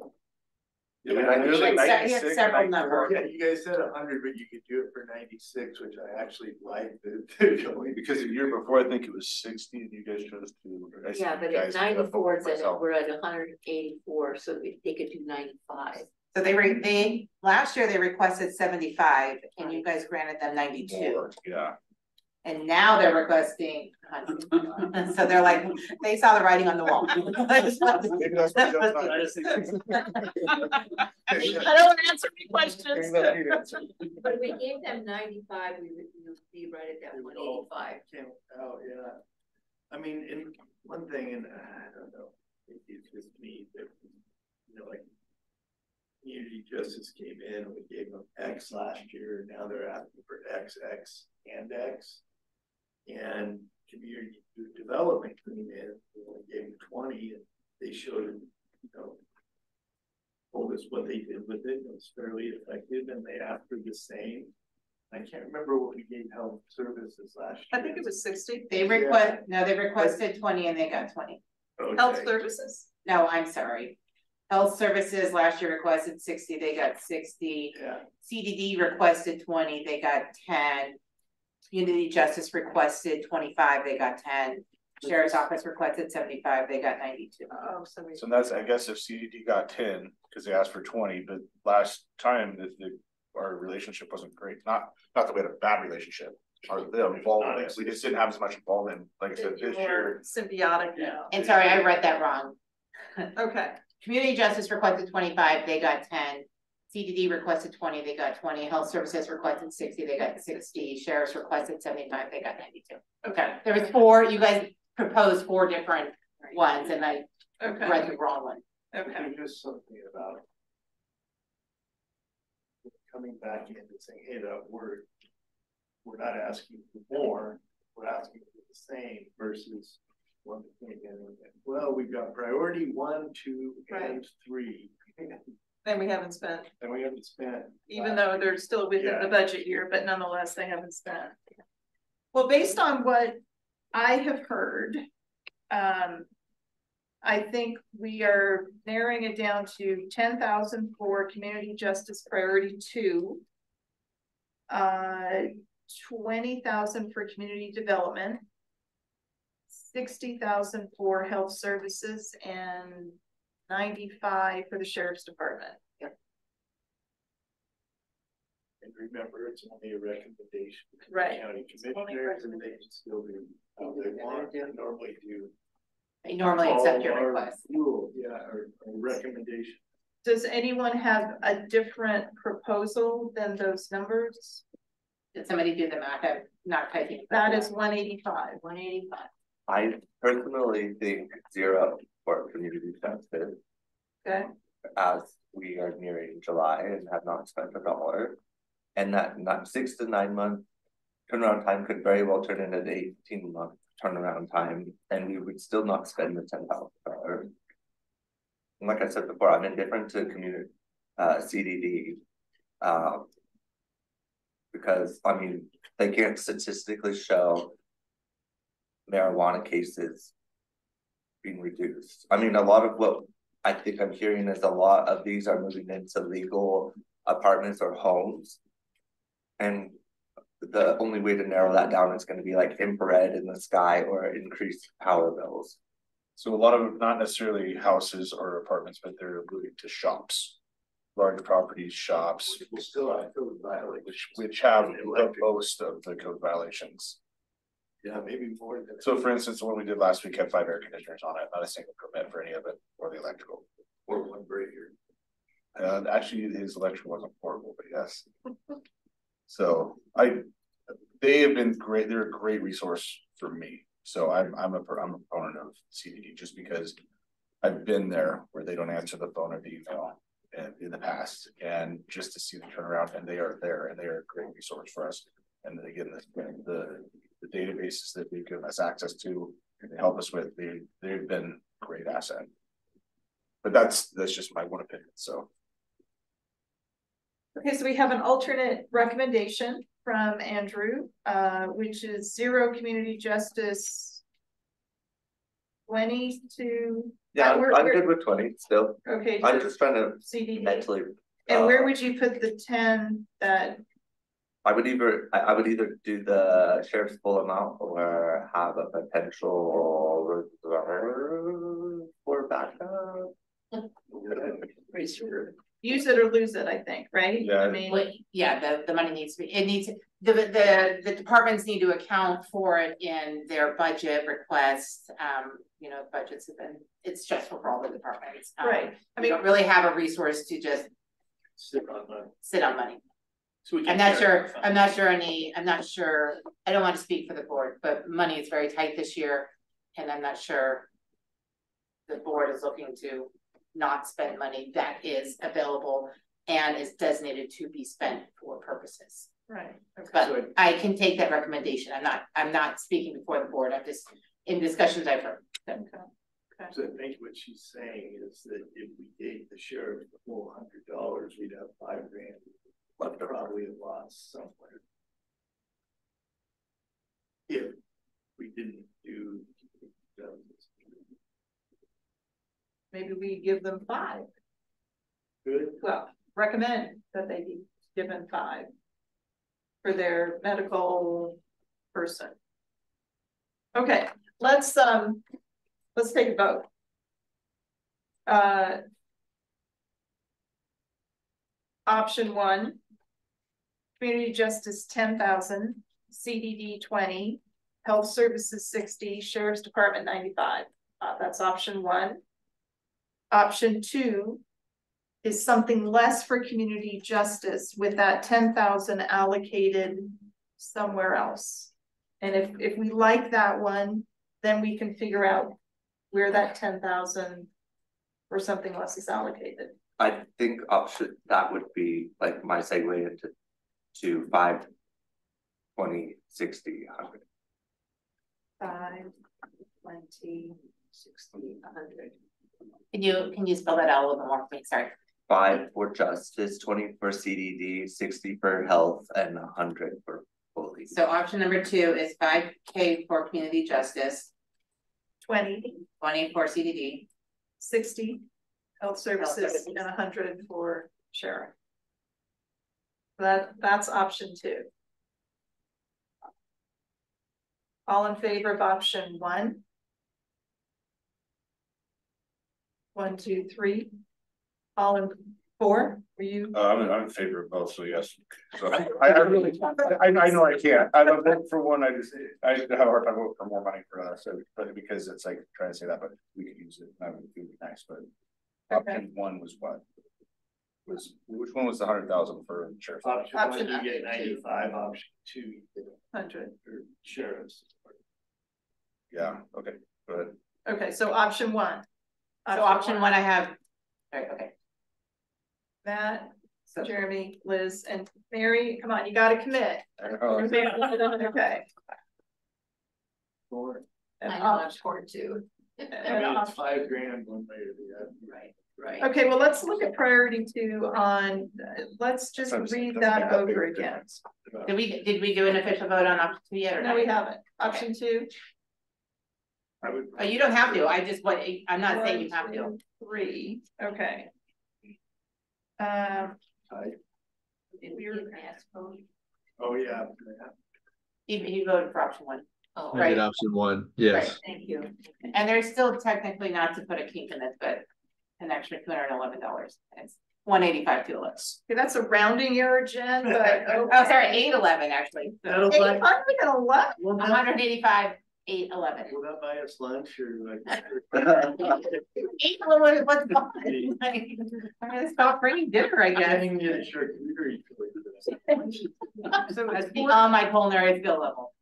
Yeah, he had several numbers. Yeah, you guys said 100, but you could do it for 96, which I actually liked. Because the year before, I think it was 60, and you guys chose to. Yeah, but at 94, we're at 184, so they could do 95. So they last year they requested 75, and you guys granted them 92. Yeah. And now they're requesting 100. So they're like, they saw the writing on the wall. Maybe that's what I don't want to answer any questions. But if we gave them 95, we would be right at that 185. Oh, yeah. I mean, and one thing, and I don't know, it's just me, that, you know, like, community justice came in, and we gave them X last year, now they're asking for X, and X. And community development came in, we only gave them 20, and they showed you know, told us what they did with it. It was fairly effective, and they asked for the same. I can't remember what we gave health services last year. I think it was 60. They requested 20 and they got 20. Okay. Health services? No, I'm sorry. Health services last year requested 60, they got 60. Yeah. CDD requested 20, they got 10. Community Justice requested 25, they got 10. Sheriff's Office requested 75, they got 92. Oh, somebody. So that's, I guess if CDD got 10, because they asked for 20, but last time our relationship wasn't great. Not that we had a bad relationship. The involvement, we just didn't have as much involvement, like I said, this year. Symbiotic now. And sorry, I read that wrong. Okay. Community Justice requested 25, they got 10. CDD requested 20, they got 20. Health Services requested 60, they got 60. Sheriff's requested 75, they got 92. Okay, there was 4, you guys proposed 4 different ones, and I read the wrong one. Okay. There's just something about coming back in and saying, hey, that we're not asking for more, we're asking for the same versus one thing. Well, we've got priority 1, 2, and 3. And we haven't spent. And we haven't spent. Even though they're still within the budget year, but nonetheless, they haven't spent. Well, based on what I have heard, I think we are narrowing it down to 10,000 for community justice priority 2, 20,000 for community development, 60,000 for health services, and 95 for the sheriff's department. Yep. And remember, it's only a recommendation to right. the county commissioners, and they can still do how they want and normally do. They normally accept your request. Rule, yeah, or recommendation. Does anyone have a different proposal than those numbers? Did somebody do the math? I'm not typing. That is 185. 185. I personally think 0 for community justice. Okay. As we are nearing July and have not spent $1, and that 6 to 9 month turnaround time could very well turn into the 18-month turnaround time, and we would still not spend the $10,000. And like I said before, I'm indifferent to community CDD because I mean they can't statistically show marijuana cases being reduced. I mean, a lot of what I think I'm hearing is a lot of these are moving into legal apartments or homes. And the only way to narrow that down is going to be like infrared in the sky or increased power bills. So a lot of not necessarily houses or apartments, but they're moving to shops, large properties, shops. People still have code violations, which have the most of the code violations. Yeah, maybe more than. So for instance, the one we did last week had 5 air conditioners on it, not a single permit for any of it, or the electrical. Or 1 breaker. Actually, his electrical wasn't horrible, but yes. So they have been great. They're a great resource for me. So I'm a proponent of CDD just because I've been there where they don't answer the phone or the email in the past, and just to see the turnaround, and they are there, and they are a great resource for us. And then again, the databases that they've given us access to and they help us with, they've been a great asset. But that's just my one opinion. So okay, so we have an alternate recommendation from Andrew, which is 0 community justice, 20 to. Yeah, I'm good with 20 still. Okay, I'm just trying to CDD. mentally. And where would you put the 10 that? I would either do the sheriff's full amount or have a potential reserve for backup. Pretty sure. Use it or lose it, I think, right? Yeah. I mean, The money needs to be, the departments need to account for it in their budget requests. You know, budgets have been, it's stressful for all the departments. right. I We mean, don't really have a resource to just Sit on money. sit on money. So we I'm can not sure, I don't want to speak for the board, but money is very tight this year. And I'm not sure the board is looking to not spend money that is available and is designated to be spent for purposes. right. Okay. But I can take that recommendation. I'm not speaking before the board. I'm just in discussions I've heard. Okay. Okay. So I think what she's saying is that if we gave the sheriff the full $100, we'd have $5,000, but probably a loss somewhere. If we didn't do. Maybe we give them 5. Good. Well, recommend that they be given 5 for their medical person. Okay, let's take a vote. Option 1, community justice 10,000, CDD 20, health services 60, sheriff's department 95. That's option 1. Option 2 is something less for community justice with that 10,000 allocated somewhere else. And if we like that one, then we can figure out where that 10,000 or something less is allocated. I think option that would be like my segue into 5, 20, 60, 100. 5, 20, 60, 100. Can you spell that out a little bit more for me? Sorry. 5 for justice, 20 for CDD, 60 for health, and 100 for police. So option number 2 is $5,000 for community justice, 20 for CDD, 60 health services, and 100 for sheriff. That's option 2. All in favor of option 1? 1, 2, 3. All in 4? Were you? I'm in favor of both, so yes. So I really, I know I can't. I don't vote for one. I have a hard time voting for more money for us. So, but because it's like trying to say that, but we could use it. That would be nice. But option 1 was what? Which one was the 100,000 for sheriff's? Option 1 you get 95. Option 2 you get 100 for sheriff's. Yeah. Okay. Go ahead. Okay, so option 1. So option 1 I have. All right, okay. Matt, Jeremy, Liz, and Mary, come on, you gotta commit. Okay. 4. And I know I'm 4 too. I mean, it's $5,000 one way or the other. Right. Okay, well, let's look at priority 2 on, let's just read that over again. Did we do an official vote on option 2 yet or No, not? we haven't. Option 2. Oh, you don't have to. I just want. I'm not saying you have 1, to. 2, 3. Okay. Oh yeah. He voted for option 1. Oh, I did option 1. Yes. Right. thank you. And there's still technically not to put a kink in this, but an extra $211. It's $185 to less. Okay, that's a rounding error, Jen, but okay. Oh, sorry, $811 actually. So 811? 185, $811. Will that buy us lunch or like? $811 was fine. I'm gonna stop bringing dinner, I guess. So That's beyond my culinary skill level.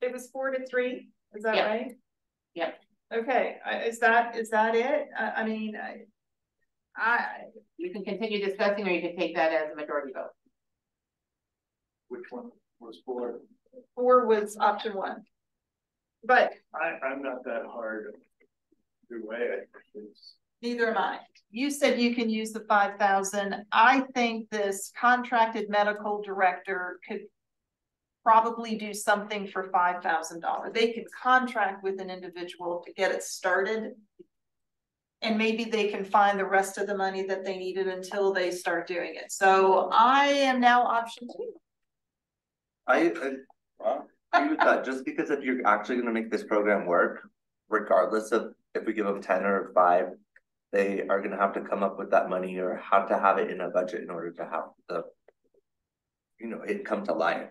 it was 4 to 3. Is that Yep. right? Yep. Okay. Is that it? I mean, You can continue discussing, or you can take that as a majority vote. Which one was 4? 4 was option 1. But I'm not that hard either way. neither am I. You said you can use the 5,000. I think this contracted medical director could probably do something for $5,000. They could contract with an individual to get it started. And maybe they can find the rest of the money that they needed until they start doing it. So I am now option 2. I agree with that, just because if you're actually gonna make this program work, regardless of if we give them 10 or 5, they are gonna have to come up with that money or have to have it in a budget in order to have the, it come to life.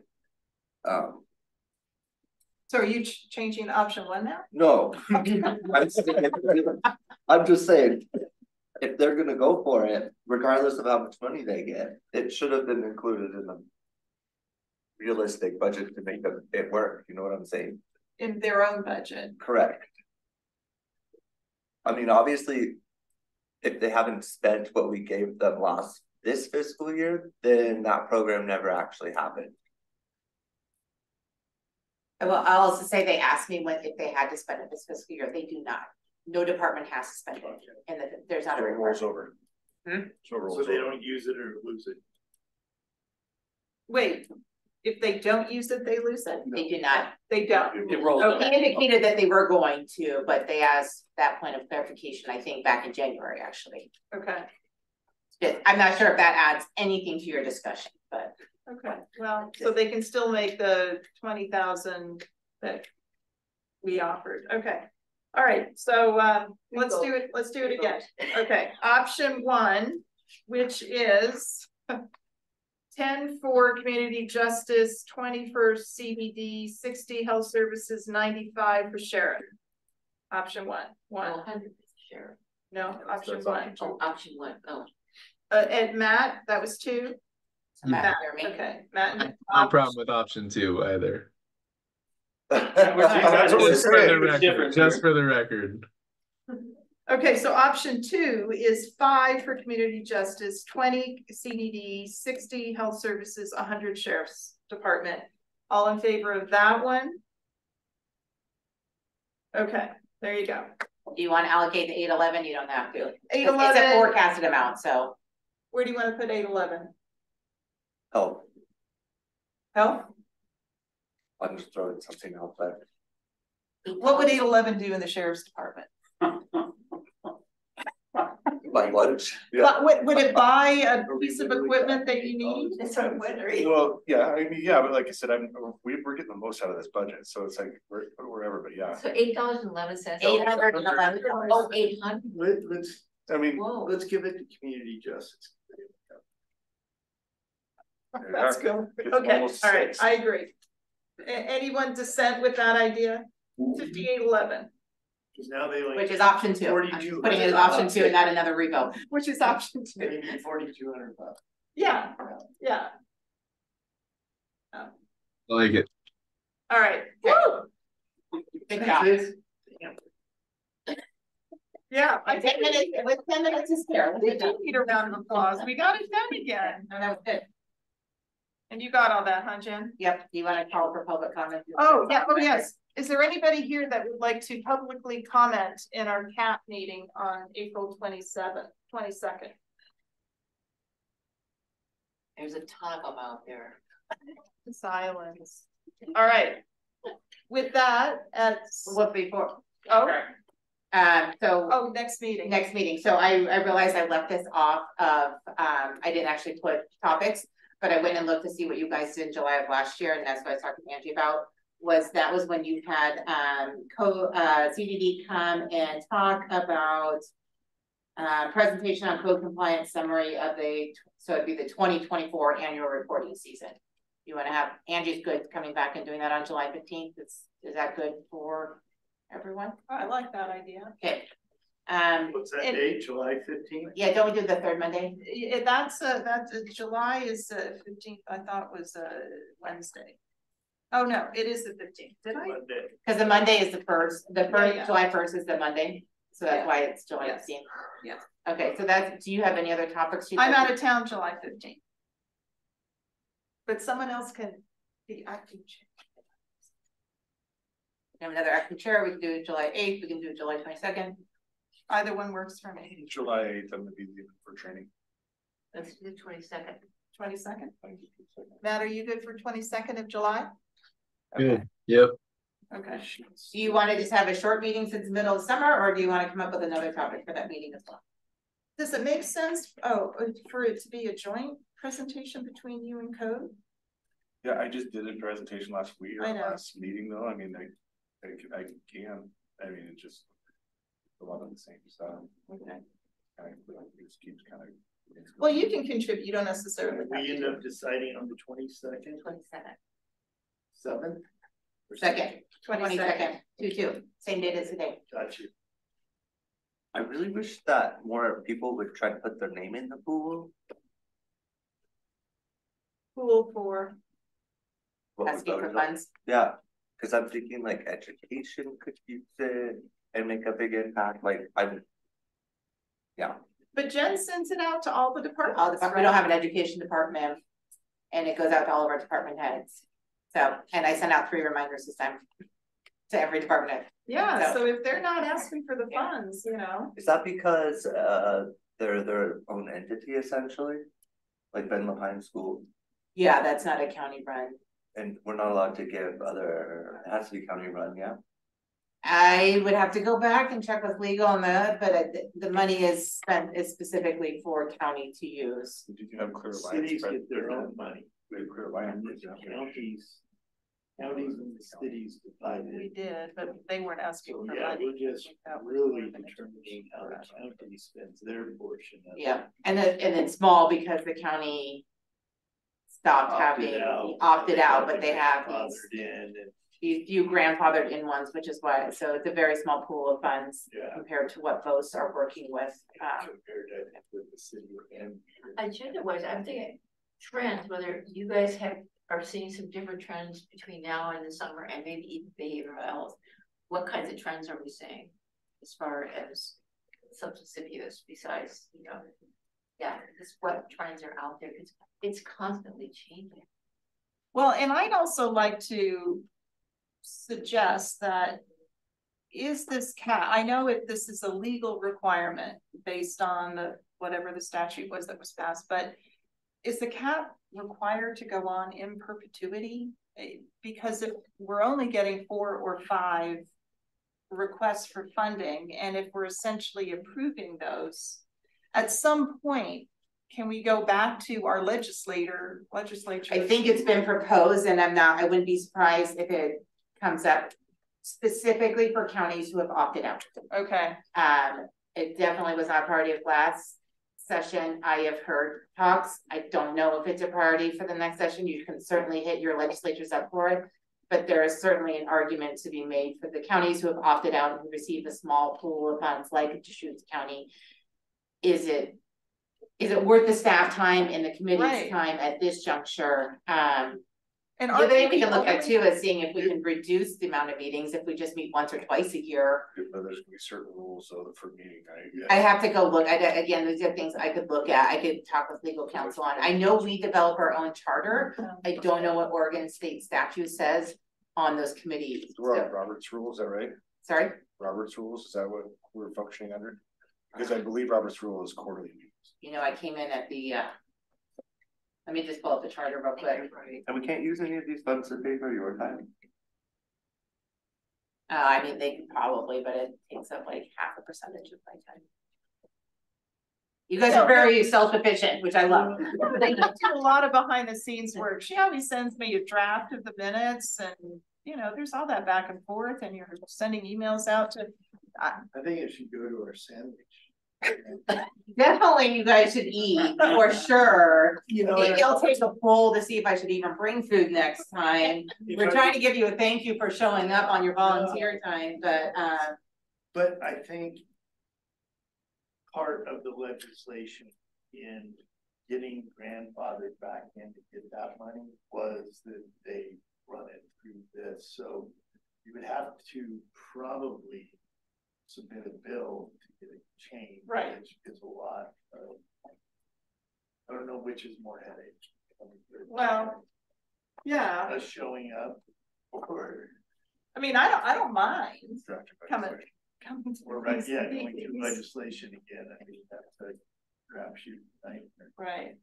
So are you changing to option 1 now? No, I'm just saying, if they're gonna go for it, regardless of how much money they get, it should have been included in the realistic budget to make it work. You know what I'm saying? In their own budget. Correct. I mean, obviously, if they haven't spent what we gave them this fiscal year, then that program never actually happened. Well, I'll also say they asked me if they had to spend it this fiscal year. They do not. no department has to spend it, and there's not a So it rolls requirement. over. So it rolls So they over. don't use it or lose it. Wait, if they don't use it, they lose it? They do not. They don't. It rolls They over. indicated that they were going to, but they asked that point of clarification, I think, back in January, actually. Okay, I'm not sure if that adds anything to your discussion, but. okay, well, so they can still make the 20,000 that we offered, okay. All right, so let's do it again. Okay, option 1, which is 10 for community justice, 20 for CBD, 60 health services, 95 for sheriff. Option 1. 100 sheriff. No, option That's 1. Oh, option 1. Oh. And Matt, that was 2. So Matt, Matt, hear me? okay, Matt. No problem with option 2 either. That's what we're Just for the saying. record, Difference just here. for the record. Okay, so option 2 is 5 for community justice, 20 CBD, 60 health services, 100 sheriff's department. All in favor of that one? Okay, there you go. Do you want to allocate the 811? You don't have to. It's a 811, forecasted amount, so. where do you want to put 811? Oh, Health? I'm just throwing something out there. What would 811 do in the sheriff's department? My lunch. But would it buy a piece of equipment that you need? That's what I'm wondering. Well, yeah, I mean, yeah, but like I said, we're getting the most out of this budget, so it's like, wherever, but yeah. So $8.11. 811. Oh, 800. Let's, I mean, Whoa. let's give it to community justice. That's good. It's Okay, almost all right, 6. I agree. Anyone dissent with that idea? 5811, Cause now they only. Which is option 2. I'm 42. putting it as option 2 and not another revote. which is option 2. Maybe $4,200. Yeah, yeah, I like it. all right. Okay. Woo! Good job. Yeah, I 10 think minutes, with 10 minutes to spare. we do need a round of applause. We got it done again. No, that was good. And you got all that, huh, Jen? Yep, do you want to call for public comment? Oh, yeah, oh, yes. Is there anybody here that would like to publicly comment in our CAP meeting on April 22nd? There's a ton of them out there. Silence. All right. With that, What before? oh, next meeting. Next meeting, so I realized I left this off of, I didn't actually put topics, but I went and looked to see what you guys did in July of last year, and that's what I was talking to Angie about, that was when you had, CDD come and talk about presentation on code compliance summary of so it'd be the 2024 annual reporting season. You want to have, Angie's good coming back and doing that on July 15th, is that good for everyone? I like that idea. Okay. What's that date, July 15th? Yeah, don't we do the third Monday? That's July is 15th. I thought was Wednesday. Oh, no, it is the 15th. Did I? Monday. Because the Monday is the first, Yeah. July 1st is the Monday, so that's Yeah. why it's July Yes. 15th. Yeah. Okay, so do you have any other topics? I'm out of town July 15th. But someone else can be acting chair. We have another acting chair, we can do it July 8th, we can do it July 22nd. Either one works for me. July 8th, I'm gonna be leaving for training. Let's do 22nd. 22nd. Matt, are you good for 22nd of July? Good. Yep. Okay. Do you want to just have a short meeting since the middle of summer, or do you want to come up with another topic for that meeting as well? Does it make sense, for it to be a joint presentation between you and code? Yeah, I just did a presentation last week, or I know. last meeting though, I mean, I can, I mean, it's just a lot of the same stuff. Okay. It just keeps kind of. Well, you can contribute, you don't necessarily have We end to. up deciding on the 22nd, 27th. 7th? Second, 22nd. 22, same date as today. Got you. I really wish that more people would try to put their name in the pool. Pool for, What we Asking for voted on. funds. Yeah, because I'm thinking like education could use it and make a big impact, yeah. but Jen sends it out to all the departments. We don't have an education department, and it goes out to all of our department heads. So, and I sent out 3 reminders this time. to every department. Yeah, so if they're not asking for the funds, Is that because they're their own entity essentially? Like Ben Lapine School? Yeah, that's not a county run. And we're not allowed to give other, it has to be county run, yeah? I would have to go back and check with legal on that, but the money is spent is specifically for county to use. Did you have clear lines? Cities get their own money. We have clear lines. Counties and the cities divide we it. did, but they weren't asking So for yeah, money. we're just really determining how the county spends their portion of it. Yeah, and it's small because the county stopped opted out, but they have these few grandfathered in ones, which is why, so it's a very small pool of funds compared to what most are working with. Compared to with the city and. Agenda wise, I'm thinking trends, whether you guys are seeing some different trends between now and the summer and maybe even behavioral health. What kinds of trends are we seeing as far as substance abuse besides, just what trends are out there? Because it's constantly changing. Well, and I'd also like to suggest that is this cap, I know this is a legal requirement based on whatever the statute was that was passed, but is the cap required to go on in perpetuity? Because if we're only getting 4 or 5 requests for funding, and if we're essentially approving those, at some point, can we go back to our legislature? I think it's been proposed, and I wouldn't be surprised if it comes up specifically for counties who have opted out. Okay. It definitely was not a priority of last session. I have heard talks. I don't know if it's a priority for the next session. You can certainly hit your legislatures up for it, but there is certainly an argument to be made for the counties who have opted out and received a small pool of funds like Deschutes County. Is it worth the staff time and the committee's time at this juncture? And the other thing we can look at too is seeing if we can reduce the amount of meetings if we just meet once or twice a year. There's gonna be certain rules though for meeting. I have to go look. Again, these are things I could look at. I could talk with legal counsel on. I know we develop our own charter. I don't know what Oregon state statute says on those committees. We're on Robert's rules, is that right? Sorry? Robert's rules, is that what we're functioning under? Because I believe Robert's rule is quarterly meetings. I came in at the let me just pull up the charter real quick. And we can't use any of these funds to pay for your time. I mean, they could probably, but it takes up like 0.5% of my time. You guys are very self-sufficient, which I love. They do a lot of behind the scenes work. She always sends me a draft of the minutes, and there's all that back and forth, and you're sending emails out to. I think it should go to our sandwich. Definitely you guys should eat for sure. Maybe I'll take a poll to see if I should even bring food next time. We're trying to give you a thank you for showing up on your volunteer time, but I think part of the legislation in getting grandfathered back in to get that money was that they run it through this. So you would have to probably submit a bill to get it changed, which is a lot of, I don't know which is more headache. Well, yeah. Us showing up, or I mean, I don't mind coming to going through legislation again. I think that's a crapshoot nightmare. Right.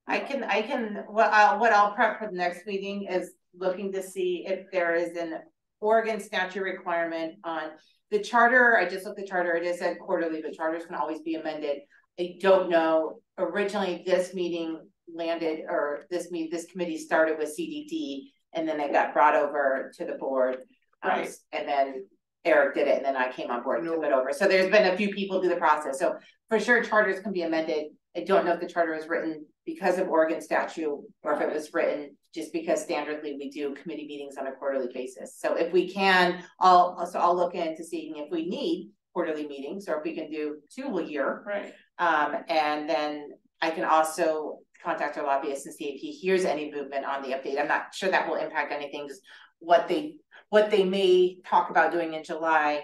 I can what I'll prep for the next meeting is looking to see if there is an Oregon statute requirement on the charter. I just looked at the charter. It is said quarterly, but charters can always be amended. I don't know. Originally, this meeting landed, or this committee started with CDD, and then they got brought over to the board. And then Eric did it, and then I came on board and took it over. So there's been a few people through the process. So for sure, charters can be amended. I don't know if the charter was written because of Oregon statute, or if it was written just because standardly we do committee meetings on a quarterly basis. So if we can, I'll look into seeing if we need quarterly meetings, or if we can do 2 a year. Right. And then I can also contact our lobbyist and see if he hears any movement on the update. I'm not sure that will impact anything, because what they may talk about doing in July,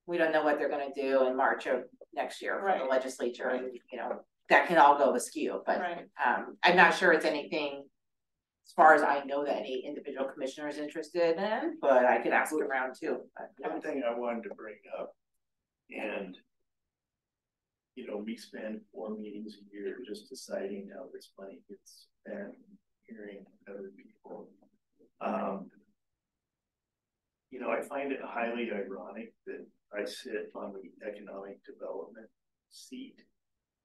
we don't know what they're going to do in March of next year for the legislature, and that can all go askew. But I'm not sure it's anything as far as I know, that any individual commissioner is interested in, but I could ask around too. One thing I wanted to bring up, and you know, we spend 4 meetings a year just deciding how this money gets spent, hearing other people. You know, I find it highly ironic that I sit on the economic development seat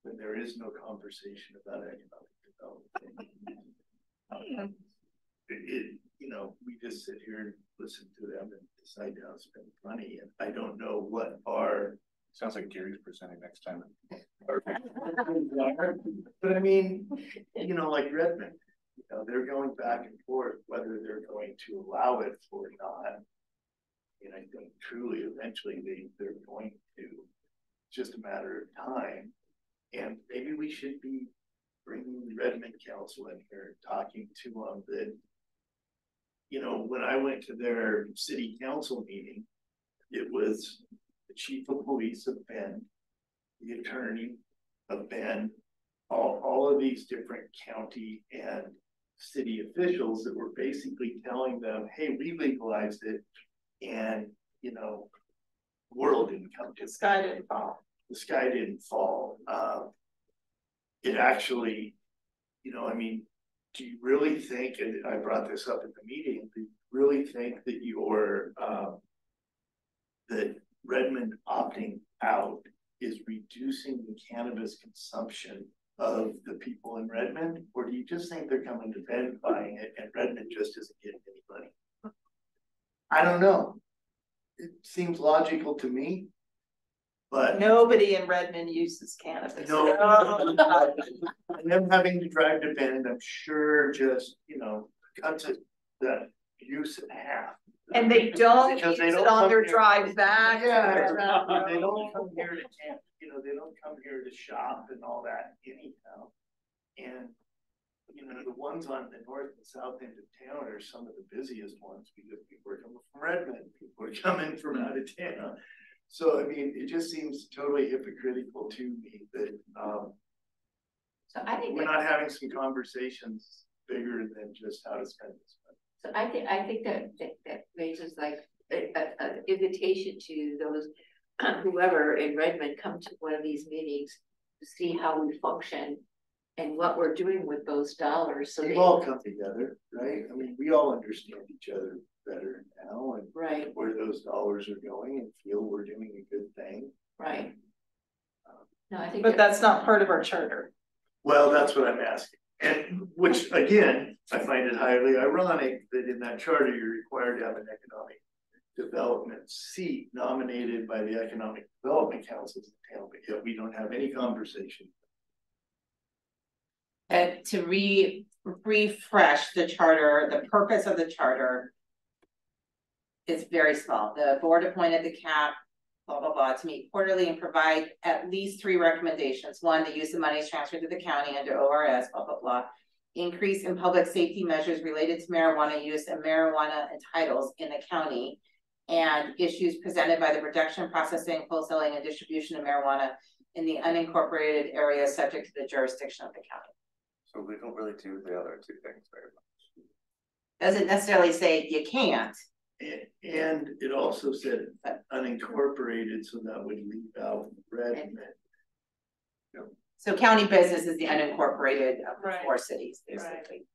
when there is no conversation about economic development. You know, we just sit here and listen to them and decide how to spend money, and I don't know what our. Sounds like Gary's presenting next time. But I mean, you know, like Redmond, you know, they're going back and forth whether they're going to allow it or not. And I think truly, eventually, they're going to. It's just a matter of time. And maybe we should be bringing the Redmond Council in here, talking to them that, you know, when I went to their city council meeting, it was the chief of police of Bend, the attorney of Bend, all of these different county and city officials that were basically telling them, hey, we legalized it, and, you know, the world didn't come to it. The sky didn't fall. The sky didn't fall. It actually, you know, I mean, do you really think, and I brought this up at the meeting, do you really think that that Redmond opting out is reducing the cannabis consumption of the people in Redmond? Or do you just think they're coming to Bend buying it and Redmond just isn't getting any money? I don't know. It seems logical to me, but Nobody in Redmond uses cannabis. no. And them having to drive to Bend, I'm sure just, you know, cuts that use in half. And they don't Because use they it don't on come their here. drive back. Yeah, exactly. They don't come here to camp, you know, they don't come here to shop and all that anyhow. And, you know, the ones on the north and south end of town are some of the busiest ones because people are coming from Redmond, people are coming from out of town. So, I mean, it just seems totally hypocritical to me that, So I think we're not having some conversations bigger than just how to spend this money. So I think that raises like an invitation to those whoever in Redmond come to one of these meetings to see how we function and what we're doing with those dollars. So They've all come together, right? I mean, we all understand each other better now and right, where those dollars are going and feel we're doing a good thing. right. No, I think But that's not part of our charter. Well, that's what I'm asking. And which, again, I find it highly ironic that in that charter, you're required to have an economic development seat nominated by the economic development councils in town, but yet we don't have any conversation. And to refresh the charter, the purpose of the charter is very small. The board appointed the CAP, blah, blah, blah, to meet quarterly and provide at least 3 recommendations. 1, the use of money is transferred to the county under ORS, blah, blah, blah. Increase in public safety measures related to marijuana use and marijuana titles in the county, and issues presented by the production, processing, wholesaling, and distribution of marijuana in the unincorporated area subject to the jurisdiction of the county. So we don't really do the other 2 things very much. Doesn't necessarily say you can't. And it also said unincorporated, so that would leave out Redmond. So county business is the unincorporated of the Right. 4 cities, basically.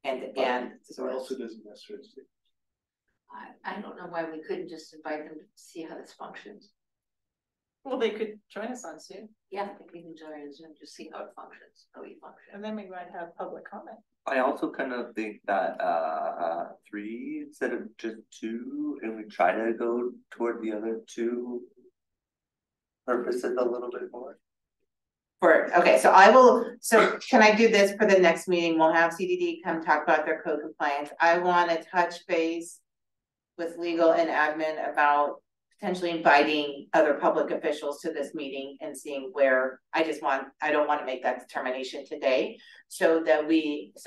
And So it also doesn't necessarily say. I don't know why we couldn't just invite them to see how this functions. Well, they could join us on Zoom, Yeah, if we can join in Zoom to see how it functions, how we function. and then we might have public comment. I also kind of think that 3 instead of just 2, and we try to go toward the other 2 purposes a little bit more. So can I do this for the next meeting? We'll have CDD come talk about their code compliance. I want to touch base with legal and admin about potentially inviting other public officials to this meeting and seeing where, I don't want to make that determination today. So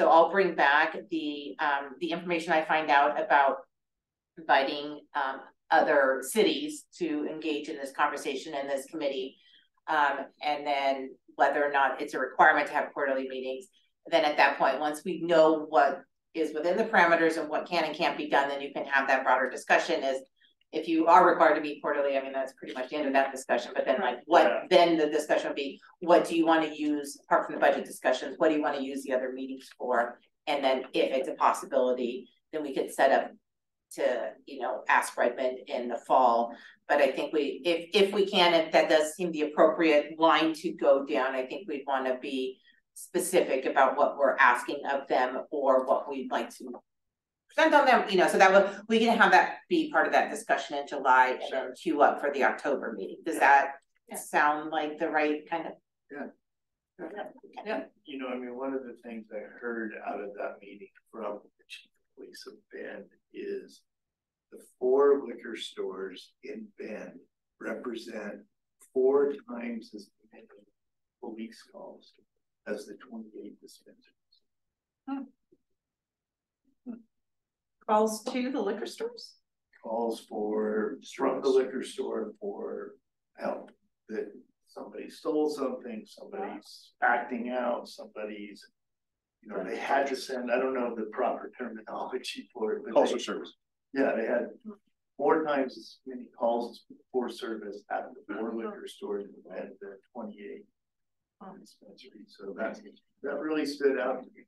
I'll bring back the information I find out about inviting other cities to engage in this conversation in this committee. And then whether or not it's a requirement to have quarterly meetings. Then at that point, once we know what is within the parameters and what can and can't be done, then you can have that broader discussion. Is if you are required to meet quarterly, I mean, that's pretty much the end of that discussion, but then like what, then the discussion would be, what do you want to use apart from the budget discussions? What do you want to use the other meetings for? And then if it's a possibility, then we could set up to, you know, ask Redmond in the fall. But I think if we can, if that does seem the appropriate line to go down, I think we'd want to be specific about what we're asking of them or what we'd like to present on them, you know, so that we can have that be part of that discussion in July and then queue up for the October meeting. Does that sound like the right kind of? Yeah. You know, I mean, one of the things I heard out of that meeting from the chief of police of Bend is the 4 liquor stores in Bend represent 4 times as many police calls as the 28 dispensaries. Calls to the liquor stores? Calls from the liquor store for help, that somebody stole something, somebody's acting out, somebody's, you know, they had to send, I don't know the proper terminology for it, but Calls for service. Yeah, they had 4 times as many calls for service at the 4 liquor stores and the 28 dispensaries. So that really stood out to me.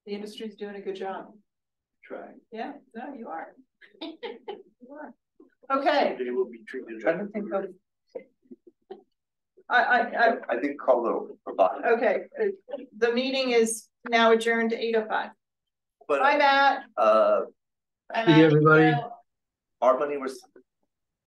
The industry's doing a good job. Try. Yeah, no, you are. You are. Okay. They will be treated. Trying to think of. I think call the provide. Okay, the meeting is now adjourned to 8:05. But Bye, Matt. See you, everybody. our money was